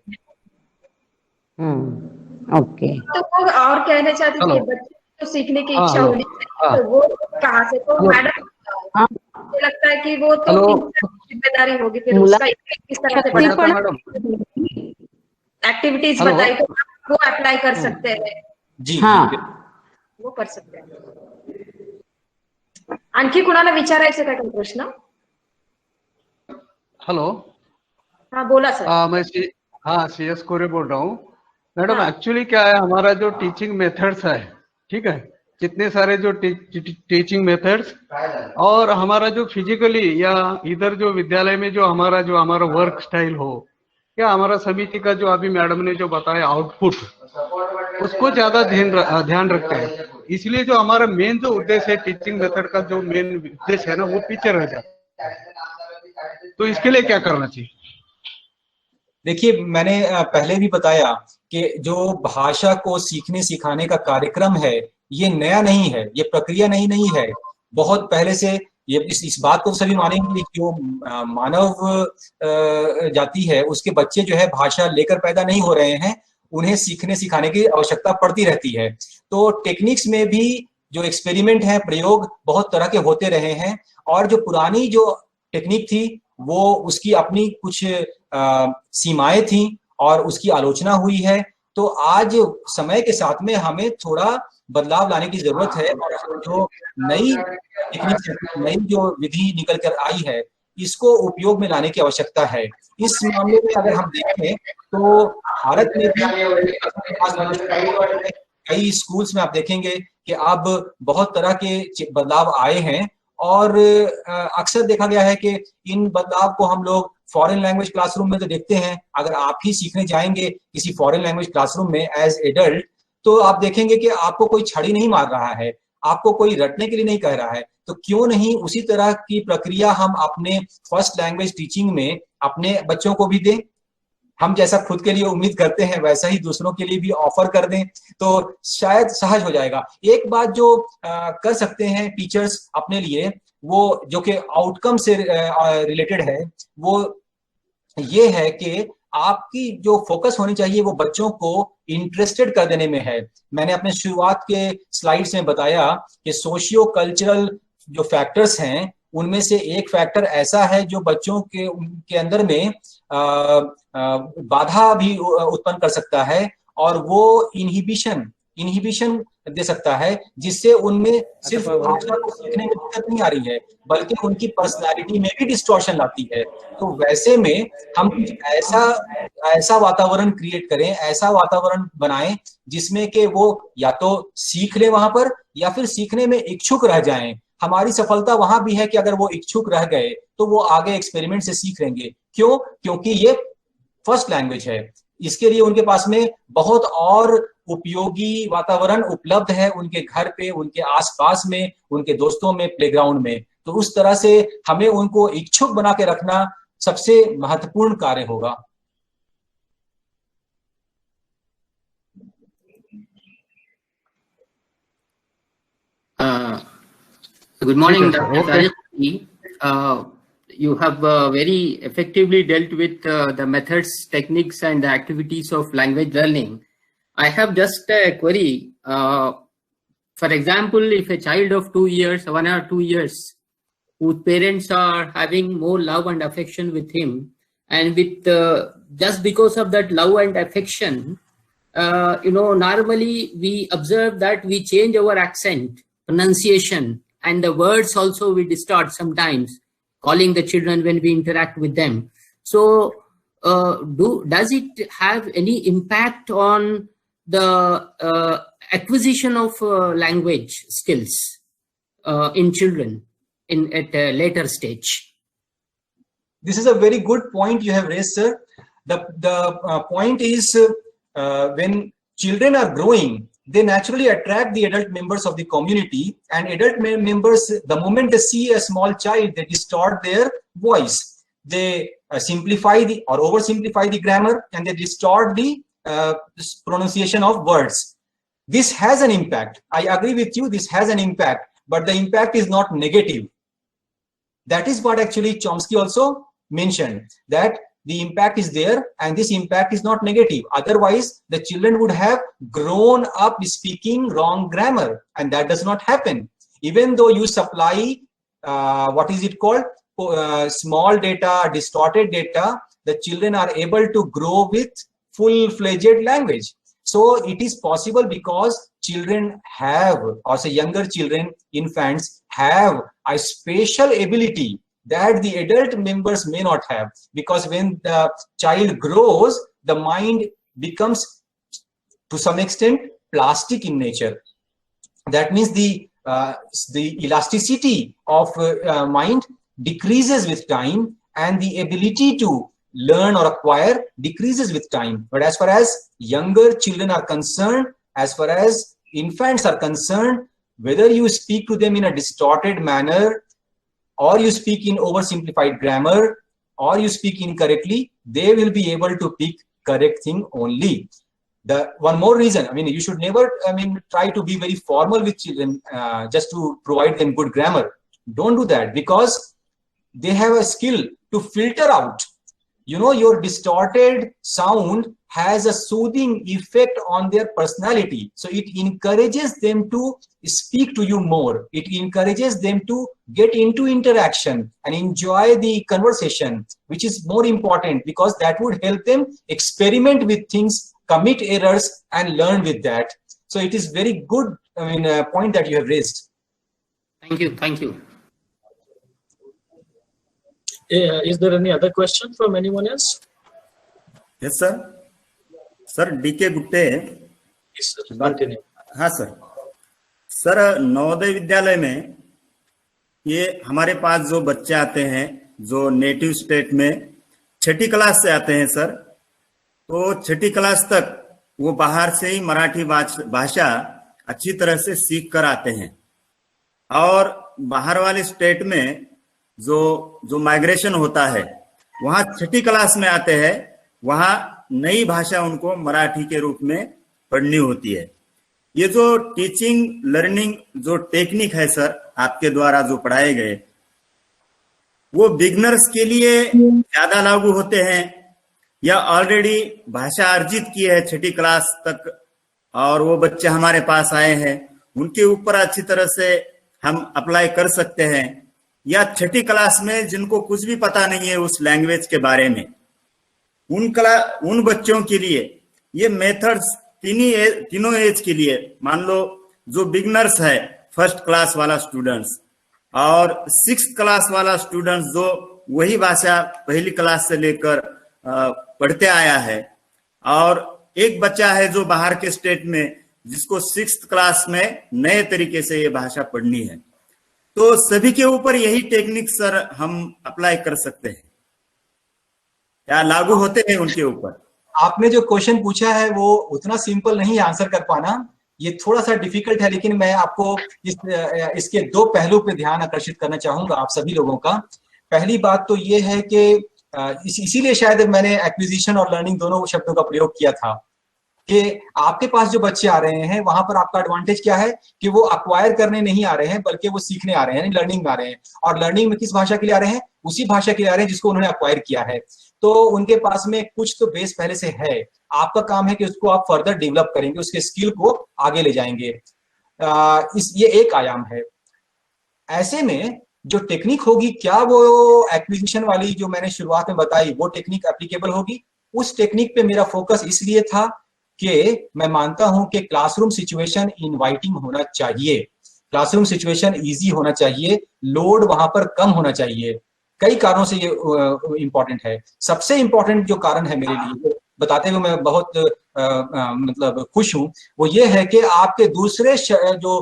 ओके। तो वो और कहना चाहते थे बच्चे को सीखने की इच्छा होनी चाहिए, तो वो कहाँ से? तो मैडम मुझे लगता है कि वो तो जिम्मेदारी होगी, फिर उसका किस तरह से एक्टिविटीज बताई तो वो अप्लाई कर सकते हैं। जी वो कर सकते हैं। आणखी कुणाला विचारायचं का काही प्रश्न? हेलो, हाँ बोला सर। मैं CS कोरे बोल रहा हूँ। मैडम एक्चुअली क्या है, हमारा जो टीचिंग मेथड्स है, ठीक है, जितने सारे जो टीचिंग मेथड्स और हमारा जो फिजिकली या इधर जो विद्यालय में जो हमारा वर्क स्टाइल हो, या हमारा समिति का जो अभी मैडम ने जो बताया आउटपुट, उसको ज्यादा ध्यान रखते हैं। इसलिए जो हमारा मेन जो उद्देश्य है टीचिंग मेथड का, जो मेन उद्देश्य है ना, वो पीछे रह जाता है। तो इसके लिए क्या करना चाहिए? देखिए, मैंने पहले भी बताया कि जो भाषा को सीखने सिखाने का कार्यक्रम है ये नया नहीं है, ये प्रक्रिया नहीं है। बहुत पहले से ये इस बात को सभी मानेंगे कि जो मानव जाति है उसके बच्चे जो है भाषा लेकर पैदा नहीं हो रहे हैं, उन्हें सीखने सिखाने की आवश्यकता पड़ती रहती है। तो टेक्निक्स में भी जो एक्सपेरिमेंट है, प्रयोग बहुत तरह के होते रहे हैं, और जो पुरानी जो टेक्निक थी वो उसकी अपनी कुछ सीमाएं थी और उसकी आलोचना हुई है। तो आज समय के साथ में हमें थोड़ा बदलाव लाने की जरूरत है, और जो नई टेक्निक, नई जो विधि निकल कर आई है, इसको उपयोग में लाने की आवश्यकता है। इस मामले में अगर हम देखें तो भारत में भी कई स्कूल्स में आप देखेंगे कि अब बहुत तरह के बदलाव आए हैं, और अक्सर देखा गया है कि इन बदलाव को हम लोग फॉरेन लैंग्वेज क्लासरूम में तो देखते हैं। अगर आप ही सीखने जाएंगे किसी फॉरेन लैंग्वेज क्लासरूम में एज एडल्ट, तो आप देखेंगे कि आपको कोई छड़ी नहीं मार रहा है, आपको कोई रटने के लिए नहीं कह रहा है। तो क्यों नहीं उसी तरह की प्रक्रिया हम अपने फर्स्ट लैंग्वेज टीचिंग में अपने बच्चों को भी दें। हम जैसा खुद के लिए उम्मीद करते हैं वैसा ही दूसरों के लिए भी ऑफर कर दें, तो शायद सहज हो जाएगा। एक बात जो कर सकते हैं टीचर्स अपने लिए, वो जो कि आउटकम से रिलेटेड है, वो ये है कि आपकी जो फोकस होनी चाहिए वो बच्चों को इंटरेस्टेड कर देने में है। मैंने अपने शुरुआत के स्लाइड्स में बताया कि सोशियो कल्चरल जो फैक्टर्स हैं उनमें से एक फैक्टर ऐसा है जो बच्चों के उनके अंदर में बाधा भी उत्पन्न कर सकता है, और वो इनहिबिशन दे सकता है, जिससे उनमें सिर्फ भाषा को सीखने में दिक्कत नहीं आ रही है बल्कि उनकी पर्सनालिटी में भी डिस्टॉर्शन लाती है। तो वैसे में हम कुछ ऐसा वातावरण क्रिएट करें, ऐसा वातावरण बनाएं जिसमें कि वो या तो सीख ले वहां पर या फिर सीखने में इच्छुक रह जाएं। हमारी सफलता वहां भी है कि अगर वो इच्छुक रह गए तो वो आगे एक्सपेरिमेंट से सीख लेंगे। क्यों? क्योंकि ये फर्स्ट लैंग्वेज है, इसके लिए उनके पास में बहुत और उपयोगी वातावरण उपलब्ध है उनके घर पे, उनके आसपास में, उनके दोस्तों में, प्लेग्राउंड में। तो उस तरह से हमें उनको इच्छुक बना के रखना सबसे महत्वपूर्ण कार्य होगा। Good morning, Dr. Tariq. You have very effectively dealt with the methods, techniques, and the activities of language learning. I have just a query. For example, if a child of 2 years, 1 or 2 years, whose parents are having more love and affection with him, and with just because of that love and affection, normally we observe that we change our accent, pronunciation, and the words also we distort sometimes, calling the children when we interact with them. So does it have any impact on the acquisition of language skills in children at a later stage? This is a very good point you have raised, sir. The point is when children are growing, they naturally attract the adult members of the community, and adult members, the moment they see a small child, they distort their voice. They simplify or oversimplify the grammar, and they distort the pronunciation of words. This has an impact. I agree with you, this has an impact, but the impact is not negative. That is what actually Chomsky also mentioned, that the impact is there, and this impact is not negative. Otherwise, the children would have grown up speaking wrong grammar, and that does not happen. Even though you supply, what is it called, small data, distorted data, the children are able to grow with full-fledged language. So it is possible because children have, or say younger children, infants, have a special ability that the adult members may not have, because when the child grows, the mind becomes to some extent plastic in nature. That means the elasticity of mind decreases with time, and the ability to learn or acquire decreases with time. But as far as younger children are concerned, as far as infants are concerned, whether you speak to them in a distorted manner, or you speak in oversimplified grammar, or you speak incorrectly, they will be able to pick correct thing only. The one more reason, I mean, you should never, try to be very formal with children just to provide them good grammar. Don't do that, because they have a skill to filter out. Your distorted sound has a soothing effect on their personality. So it encourages them to speak to you more. It encourages them to get into interaction and enjoy the conversation, which is more important, because that would help them experiment with things, commit errors, and learn with that. So it is very good, point that you have raised. Thank you. Thank you. Is there any other question from anyone else? Yes, sir. Sir, D.K. Gupte. Yes, sir. Continue. हाँ sir. Sir, Navodaya Vidyalaya में ये हमारे पास जो बच्चे आते हैं जो native state में छठी क्लास से आते हैं सर, तो छठी क्लास तक वो बाहर से ही मराठी भाषा अच्छी तरह से सीख कर आते हैं, और बाहर वाले स्टेट में जो माइग्रेशन होता है वहां छठी क्लास में आते हैं, वहां नई भाषा उनको मराठी के रूप में पढ़नी होती है. ये जो टीचिंग लर्निंग जो टेक्निक है सर आपके द्वारा जो पढ़ाए गए, वो बिगनर्स के लिए ज्यादा लागू होते हैं या ऑलरेडी भाषा अर्जित की है छठी क्लास तक और वो बच्चे हमारे पास आए हैं, उनके ऊपर अच्छी तरह से हम अप्लाई कर सकते हैं, या छठी क्लास में जिनको कुछ भी पता नहीं है उस लैंग्वेज के बारे में, उन बच्चों के लिए ये मेथड्स तीनों एज के लिए, मान लो जो बिगनर्स है फर्स्ट क्लास वाला स्टूडेंट्स और सिक्स्थ क्लास वाला स्टूडेंट्स जो वही भाषा पहली क्लास से लेकर पढ़ते आया है, और एक बच्चा है जो बाहर के स्टेट में जिसको सिक्स्थ क्लास में नए तरीके से ये भाषा पढ़नी है, तो सभी के ऊपर यही टेक्निक सर हम अप्लाई कर सकते हैं या लागू होते हैं उनके ऊपर? आपने जो क्वेश्चन पूछा है वो उतना सिंपल नहीं आंसर कर पाना, ये थोड़ा सा डिफिकल्ट है, लेकिन मैं आपको इसके दो पहलू पे ध्यान आकर्षित करना चाहूंगा आप सभी लोगों का. पहली बात तो ये है कि इसीलिए शायद मैंने एक्विजिशन और लर्निंग दोनों शब्दों का प्रयोग किया था कि आपके पास जो बच्चे आ रहे हैं वहां पर आपका एडवांटेज क्या है कि वो अक्वायर करने नहीं आ रहे हैं बल्कि वो सीखने आ रहे हैं, लर्निंग में आ रहे हैं. और लर्निंग में किस भाषा के लिए आ रहे हैं? उसी भाषा के लिए आ रहे हैं जिसको उन्होंने अक्वायर किया है. तो उनके पास में कुछ तो बेस पहले से है, आपका काम है कि उसको आप फर्दर डेवलप करेंगे, उसके स्किल को आगे ले जाएंगे. ये एक आयाम है. ऐसे में जो टेक्निक होगी, क्या वो एक्विजिशन वाली जो मैंने शुरुआत में बताई वो टेक्निक एप्लीकेबल होगी? उस टेक्निक पे मेरा फोकस इसलिए था कि मैं मानता हूं कि क्लासरूम सिचुएशन इनवाइटिंग होना चाहिए, क्लासरूम सिचुएशन इजी होना चाहिए, लोड वहां पर कम होना चाहिए। कई कारणों से ये इंपॉर्टेंट है। सबसे इंपॉर्टेंट जो कारण है मेरे लिए, बताते हुए मैं बहुत मतलब खुश हूं, वो ये है कि आपके दूसरे जो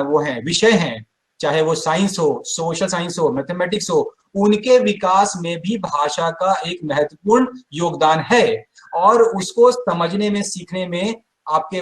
वो हैं विषय हैं, चाहे वो साइंस हो, सोशल साइंस हो, मैथमेटिक्स हो, उनके विकास में भी भाषा का एक महत्वपूर्ण योगदान है और उसको समझने में, सीखने में आपके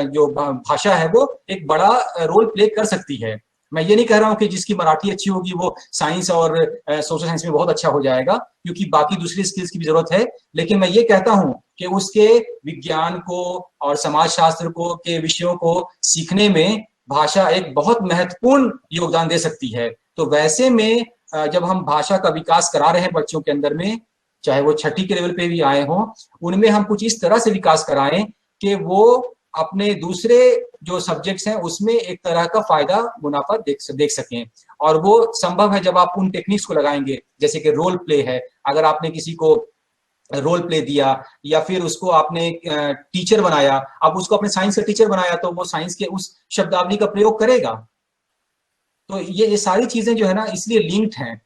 जो भाषा है वो एक बड़ा रोल प्ले कर सकती है। मैं ये नहीं कह रहा हूं कि जिसकी मराठी अच्छी होगी वो साइंस और सोशल साइंस में बहुत अच्छा हो जाएगा, क्योंकि बाकी दूसरी स्किल्स की भी जरूरत है, लेकिन मैं ये कहता हूं कि उसके विज्ञान को और समाजशास्त्र को के विषयों को सीखने में भाषा एक बहुत महत्वपूर्ण योगदान दे सकती है। तो वैसे में जब हम भाषा का विकास करा रहे हैं बच्चों के अंदर में, चाहे वो छठी के लेवल पे भी आए हों, उनमें हम कुछ इस तरह से विकास कराएं कि वो अपने दूसरे जो सब्जेक्ट्स हैं उसमें एक तरह का फायदा मुनाफा देख सकें। और वो संभव है जब आप उन टेक्निक्स को लगाएंगे, जैसे कि रोल प्ले है, अगर आपने किसी को रोल प्ले दिया या फिर उसको आपने टीचर बनाया, अब उसको अपने साइंस का टीचर बनाया, तो वो साइंस के उस शब्दावली का प्रयोग करेगा। तो ये सारी चीजें जो है ना इसलिए लिंक्ड हैं,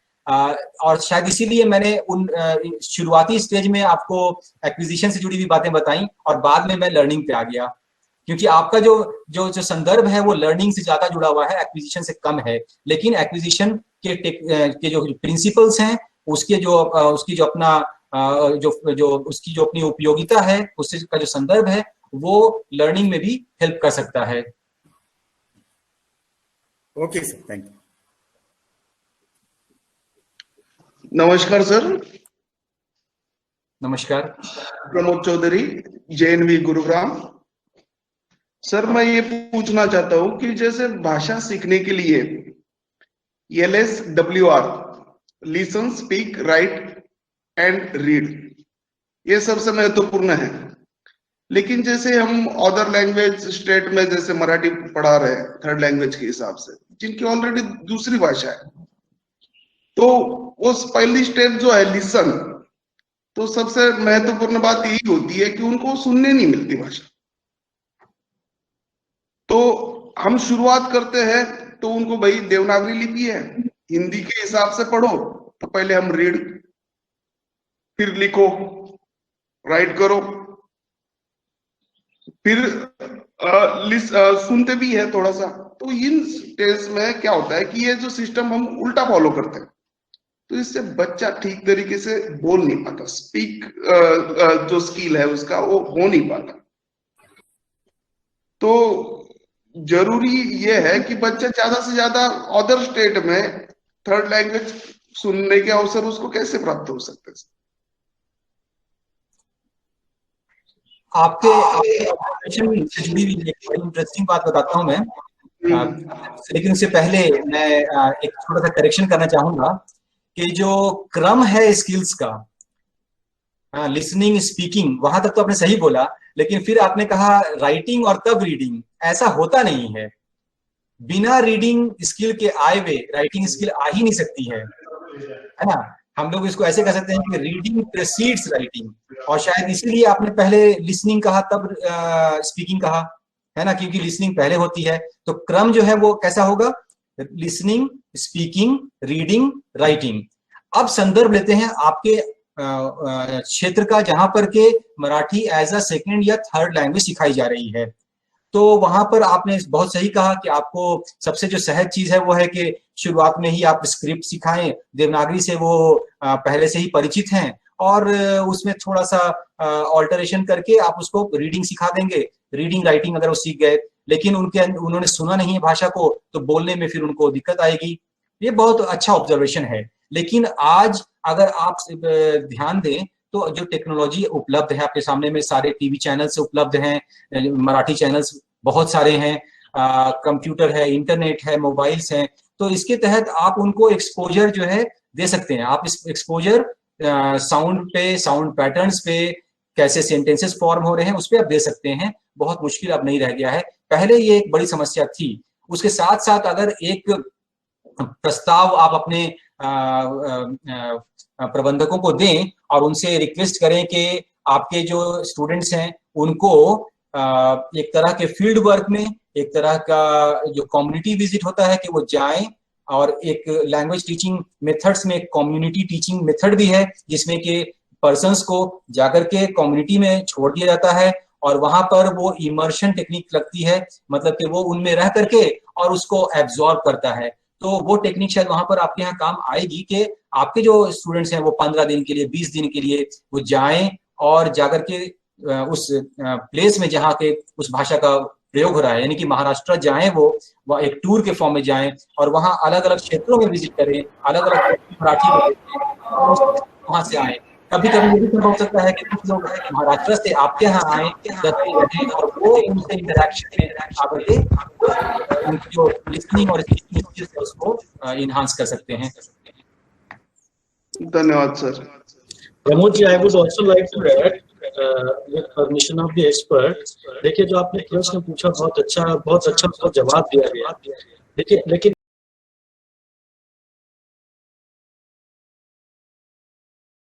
और शायद इसीलिए मैंने उन शुरुआती स्टेज में आपको एक्विजिशन से जुड़ी हुई बातें बताई और बाद में मैं लर्निंग पे आ गया, क्योंकि आपका जो संदर्भ है वो लर्निंग से ज्यादा जुड़ा हुआ है, एक्विजिशन से कम है। लेकिन एक्विजिशन के जो प्रिंसिपल्स हैं, उसकी जो अपना उसकी जो अपनी उपयोगिता है, उससे का जो संदर्भ है वो लर्निंग में भी हेल्प कर सकता है। Okay sir, thank you. नमस्कार सर। नमस्कार। प्रमोद चौधरी, JNV गुरुग्राम। सर मैं ये पूछना चाहता हूँ कि जैसे भाषा सीखने के लिए LSWR, listen, speak, right and read, ये सबसे महत्वपूर्ण है, लेकिन जैसे हम अदर लैंग्वेज स्टेट में जैसे मराठी पढ़ा रहे हैं थर्ड लैंग्वेज के हिसाब से, जिनकी ऑलरेडी दूसरी भाषा है, तो वो पहली स्टेप जो है लिसन, तो सबसे महत्वपूर्ण बात यही होती है कि उनको सुनने नहीं मिलती भाषा। तो हम शुरुआत करते हैं तो उनको भाई देवनागरी लिपि है, हिंदी के हिसाब से पढ़ो, तो पहले हम रीड, फिर लिखो, राइट करो, फिर सुनते भी है थोड़ा सा। तो इन स्टेज में क्या होता है कि ये जो सिस्टम हम उल्टा फॉलो करते हैं, तो इससे बच्चा ठीक तरीके से बोल नहीं पाता, स्पीक जो स्किल है उसका वो हो नहीं पाता। तो जरूरी ये है कि बच्चा ज्यादा से ज्यादा अदर स्टेट में थर्ड लैंग्वेज सुनने के अवसर उसको कैसे प्राप्त हो सकते हैं? आपके से जुड़ी हुई एक इंटरेस्टिंग बात बताता हूं मैं, लेकिन उससे पहले मैं एक थोड़ा सा करेक्शन करना चाहूंगा कि जो क्रम है स्किल्स का, लिसनिंग, स्पीकिंग, वहां तक तो आपने सही बोला, लेकिन फिर आपने कहा राइटिंग और तब रीडिंग। ऐसा होता नहीं है। बिना रीडिंग स्किल के आए हुए राइटिंग स्किल आ ही नहीं सकती है ना। हम लोग इसको ऐसे कह सकते हैं कि रीडिंग प्रेसीड्स राइटिंग, और शायद इसीलिए आपने पहले लिसनिंग कहा तब स्पीकिंग कहा, है ना, क्योंकि लिसनिंग पहले होती है। तो क्रम जो है वो कैसा होगा? Listening, speaking, reading, writing. अब संदर्भ लेते हैं आपके क्षेत्र का, जहां पर के मराठी एज अ सेकेंड या थर्ड लैंग्वेज सिखाई जा रही है। तो वहां पर आपने बहुत सही कहा कि आपको सबसे जो सहज चीज है वो है कि शुरुआत में ही आप स्क्रिप्ट सिखाएं। देवनागरी से वो पहले से ही परिचित हैं और उसमें थोड़ा सा ऑल्टरेशन करके आप उसको रीडिंग सिखा देंगे। रीडिंग, राइटिंग अगर वो सीख गए, लेकिन उन्होंने सुना नहीं है भाषा को, तो बोलने में फिर उनको दिक्कत आएगी। ये बहुत अच्छा ऑब्जर्वेशन है। लेकिन आज अगर आप ध्यान दें तो जो टेक्नोलॉजी उपलब्ध है आपके सामने में, सारे टीवी चैनल्स उपलब्ध हैं, मराठी चैनल्स बहुत सारे हैं, कंप्यूटर है, इंटरनेट है, मोबाइल्स हैं। तो इसके तहत आप उनको एक्सपोजर जो है दे सकते हैं। आप इस एक्सपोजर साउंड पे, साउंड पैटर्न्स पे, कैसे सेंटेंसेस फॉर्म हो रहे हैं, उस पर आप दे सकते हैं। बहुत मुश्किल अब नहीं रह गया है, पहले ये एक बड़ी समस्या थी। उसके साथ साथ अगर एक प्रस्ताव आप अपने प्रबंधकों को दें और उनसे रिक्वेस्ट करें कि आपके जो स्टूडेंट्स हैं उनको एक तरह के फील्ड वर्क में, एक तरह का जो कम्युनिटी विजिट होता है कि वो जाएं, और एक लैंग्वेज टीचिंग मेथड्स में कम्युनिटी टीचिंग मेथड भी है जिसमें कि पर्सन्स को जाकर के कम्युनिटी में छोड़ दिया जाता है और वहां पर वो इमर्शन टेक्निक लगती है, मतलब कि वो उनमें रह करके और उसको एब्जॉर्ब करता है। तो वो टेक्निक शायद वहां पर आपके यहाँ काम आएगी कि आपके जो स्टूडेंट्स हैं वो 15 दिन के लिए, 20 दिन के लिए वो जाएं और जाकर के उस प्लेस में जहाँ के उस भाषा का प्रयोग हो रहा है, यानी कि महाराष्ट्र जाएं, वो एक टूर के फॉर्म में जाएं और वहां अलग अलग क्षेत्रों में विजिट करें, अलग अलग मराठी वहां से आए। कभी कभी ये भी संभव हो सकता है कि कुछ लोग महाराष्ट्र से आपके यहाँ आए, 10 दिन रहें और वो उनसे इंटरेक्शन में आकर के उनकी जो लिसनिंग और स्पीकिंग स्किल्स है उसको इनहांस कर सकते हैं। धन्यवाद sir. Pramod ji, I would also like to add with permission of the expert, देखिए जो आपने प्रश्न पूछा बहुत अच्छा उसका जवाब दिया गया। देखिए लेकिन